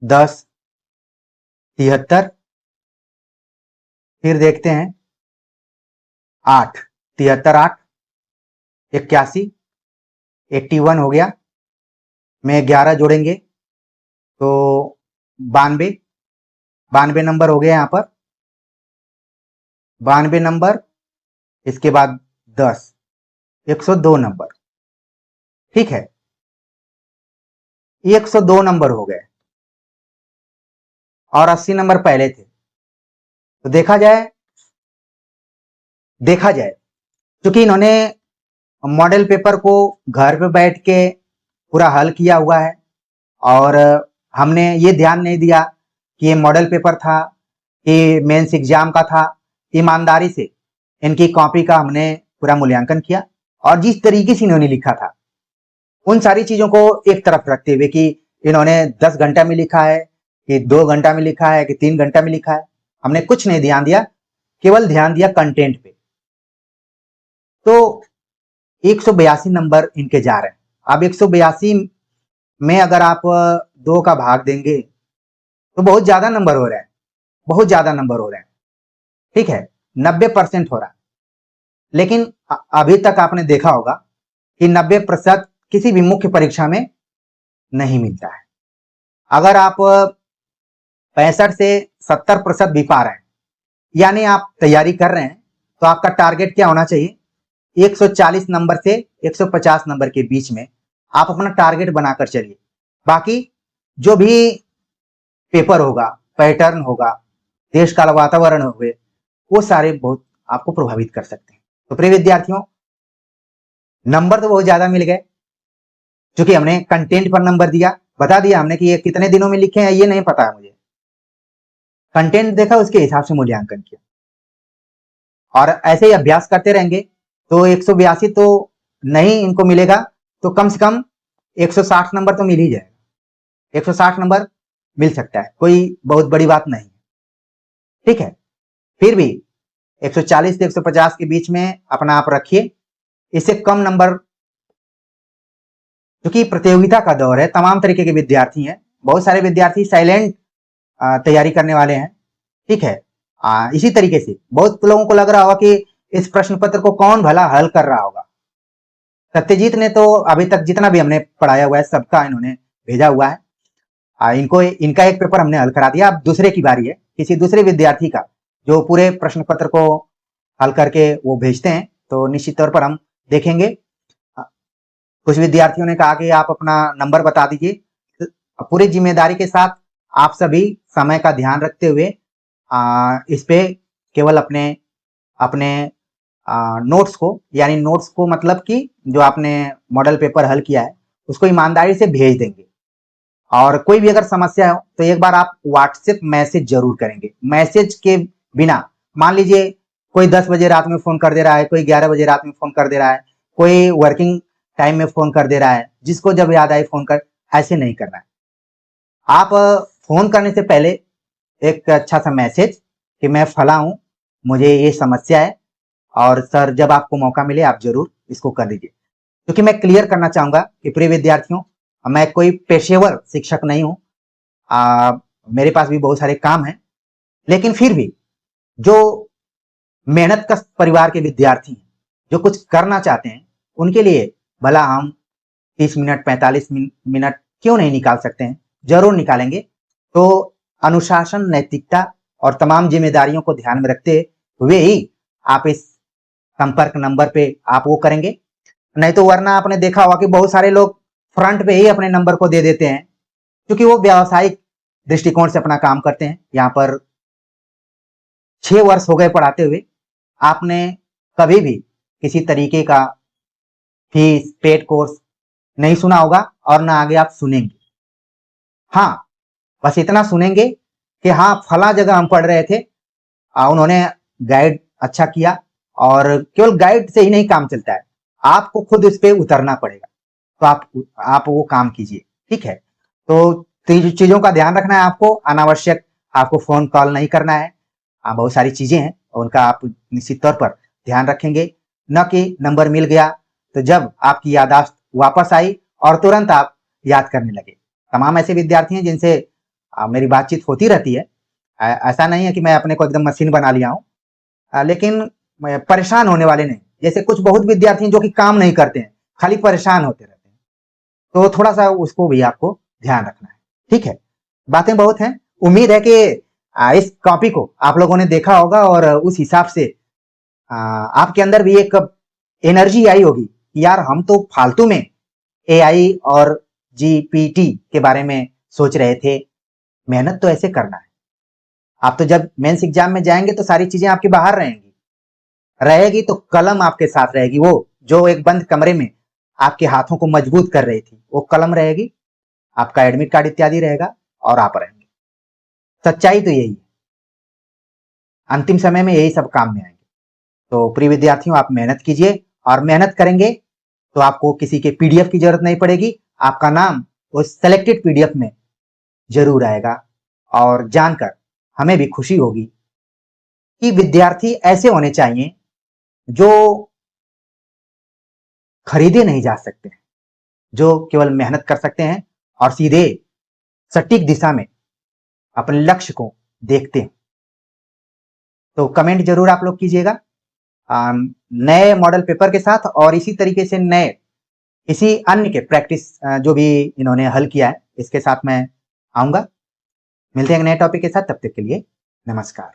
10, 73, फिर देखते हैं 8, 73, 8, 81, 81 हो गया, में 11 जोड़ेंगे तो 92 नंबर हो गया यहाँ पर, 92 नंबर, इसके बाद 10, 102 नंबर। ठीक है, 102 नंबर हो गए और 80 नंबर पहले थे। तो देखा जाए क्योंकि इन्होंने मॉडल पेपर को घर पे बैठ के पूरा हल किया हुआ है, और हमने ये ध्यान नहीं दिया कि ये मॉडल पेपर था, ये मेंस एग्जाम का था। ईमानदारी से इनकी कॉपी का हमने पूरा मूल्यांकन किया और जिस तरीके से इन्होंने लिखा था उन सारी चीजों को एक तरफ रखते हुए कि इन्होंने 10 घंटा में लिखा है कि 2 घंटा में लिखा है कि 3 घंटा में लिखा है, हमने कुछ नहीं ध्यान दिया, केवल ध्यान दिया कंटेंट पे। तो 182 नंबर इनके जा रहे हैं। अब 182 में अगर आप 2 का भाग देंगे तो बहुत ज्यादा नंबर हो रहा है, बहुत ज्यादा नंबर हो रहे हैं, ठीक है, 90% हो रहा है। लेकिन अभी तक आपने देखा होगा कि 90% किसी भी मुख्य परीक्षा में नहीं मिलता है। अगर आप 65 से 70% भी पा रहे हैं, यानी आप तैयारी कर रहे हैं, तो आपका टारगेट क्या होना चाहिए? 140 नंबर से 150 नंबर के बीच में आप अपना टारगेट बनाकर चलिए। बाकी जो भी पेपर होगा, पैटर्न होगा, देश का वातावरण होगा, वो सारे बहुत आपको प्रभावित कर सकते हैं। तो प्रिय विद्यार्थियों, नंबर तो बहुत ज्यादा मिल गए, क्योंकि हमने कंटेंट पर नंबर दिया, बता दिया हमने कि ये कितने दिनों में लिखे हैं ये नहीं पता है मुझे, कंटेंट देखा उसके हिसाब से मूल्यांकन किया, और ऐसे ही अभ्यास करते रहेंगे तो 182 तो नहीं इनको मिलेगा, तो कम से कम 160 नंबर तो मिल ही जाएगा। 160 नंबर मिल सकता है, कोई बहुत बड़ी बात नहीं, ठीक है। फिर भी 140 से 150 के बीच में अपना आप रखिए, इससे कम नंबर, क्योंकि प्रतियोगिता का दौर है, तमाम तरीके के विद्यार्थी हैं, बहुत सारे विद्यार्थी साइलेंट तैयारी करने वाले हैं, ठीक है। इसी तरीके से बहुत लोगों को लग रहा होगा कि इस प्रश्न पत्र को कौन भला हल कर रहा होगा। सत्यजीत ने तो अभी तक जितना भी हमने पढ़ाया हुआ है सबका इन्होंने भेजा हुआ है, इनका एक पेपर हमने हल करा दिया। अब दूसरे की बारी है, किसी दूसरे विद्यार्थी का जो पूरे प्रश्न पत्र को हल करके वो भेजते हैं, तो निश्चित तौर पर हम देखेंगे। कुछ विद्यार्थियों ने कहा कि आप अपना नंबर बता दीजिए, पूरी जिम्मेदारी के साथ आप सभी समय का ध्यान रखते हुए इस पे केवल अपने अपने नोट्स को, यानी नोट्स को मतलब कि जो आपने मॉडल पेपर हल किया है उसको ईमानदारी से भेज देंगे। और कोई भी अगर समस्या हो तो एक बार आप व्हाट्सएप मैसेज जरूर करेंगे। मैसेज के बिना, मान लीजिए कोई 10 बजे रात में फोन कर दे रहा है, कोई 11 बजे रात में फोन कर दे रहा है, कोई वर्किंग टाइम में फोन कर दे रहा है, जिसको जब याद आए फोन कर, ऐसे नहीं करना है। आप फोन करने से पहले एक अच्छा सा मैसेज कि मैं फला हूं, मुझे ये समस्या है, और सर जब आपको मौका मिले आप जरूर इसको कर दीजिए। क्योंकि मैं क्लियर करना चाहूंगा कि प्रिय विद्यार्थियों, मैं कोई पेशेवर शिक्षक नहीं हूं, मेरे पास भी बहुत सारे काम हैं, लेकिन फिर भी जो मेहनत का परिवार के विद्यार्थी हैं, जो कुछ करना चाहते हैं, उनके लिए भला हम 30 मिनट 45 मिनट क्यों नहीं निकाल सकते हैं, जरूर निकालेंगे। तो अनुशासन, नैतिकता और तमाम जिम्मेदारियों को ध्यान में रखते हुए ही आप इस संपर्क नंबर पे आप वो करेंगे। नहीं तो वरना आपने देखा होगा कि बहुत सारे लोग फ्रंट पे ही अपने नंबर को दे देते हैं, क्योंकि वो व्यावसायिक दृष्टिकोण से अपना काम करते हैं। यहाँ पर 6 वर्ष हो गए पढ़ाते हुए, आपने कभी भी किसी तरीके का फीस पेड कोर्स नहीं सुना होगा, और ना आगे आप सुनेंगे। हाँ, बस इतना सुनेंगे कि हाँ फला जगह हम पढ़ रहे थे, उन्होंने गाइड अच्छा किया, और केवल गाइड से ही नहीं काम चलता है, आपको खुद इस पे उतरना पड़ेगा। तो आप वो काम कीजिए, ठीक है। तो चीजों का ध्यान रखना है आपको, अनावश्यक आपको फोन कॉल नहीं करना है। बहुत सारी चीजें हैं, उनका आप निश्चित तौर पर ध्यान रखेंगे, न कि नंबर मिल गया तो जब आपकी याददाश्त वापस आई और तुरंत आप याद करने लगे। तमाम ऐसे विद्यार्थी हैं जिनसे मेरी बातचीत होती रहती है, ऐसा नहीं है कि मैं अपने को एकदम मशीन बना लिया हूँ, लेकिन परेशान होने वाले नहीं। जैसे कुछ बहुत विद्यार्थी जो कि काम नहीं करते हैं, खाली परेशान होते रहते हैं, तो थोड़ा सा उसको भी आपको ध्यान रखना है, ठीक है। बातें बहुत हैं, उम्मीद है कि इस कॉपी को आप लोगों ने देखा होगा, और उस हिसाब से आपके अंदर भी एक एनर्जी आई होगी, यार हम तो फालतू में एआई और जीपीटी के बारे में सोच रहे थे, मेहनत तो ऐसे करना है। आप तो जब मेंस एग्जाम में जाएंगे तो सारी चीजें आपकी बाहर रहेगी तो कलम आपके साथ रहेगी, वो जो एक बंद कमरे में आपके हाथों को मजबूत कर रही थी, वो कलम रहेगी, आपका एडमिट कार्ड इत्यादि रहेगा, और आप रहेंगे। सच्चाई तो यही है, अंतिम समय में यही सब काम में आएंगे। तो प्रिय विद्यार्थियों, आप मेहनत कीजिए और मेहनत करेंगे तो आपको किसी के पीडीएफ की जरूरत नहीं पड़ेगी, आपका नाम उस सेलेक्टेड पीडीएफ में जरूर आएगा। और जानकर हमें भी खुशी होगी कि विद्यार्थी ऐसे होने चाहिए जो खरीदे नहीं जा सकते, जो केवल मेहनत कर सकते हैं और सीधे सटीक दिशा में अपने लक्ष्य को देखते हैं। तो कमेंट जरूर आप लोग कीजिएगा नए मॉडल पेपर के साथ, और इसी तरीके से नए किसी अन्य के प्रैक्टिस जो भी इन्होंने हल किया है इसके साथ मैं आऊंगा। मिलते हैं नए टॉपिक के साथ, तब तक के लिए नमस्कार।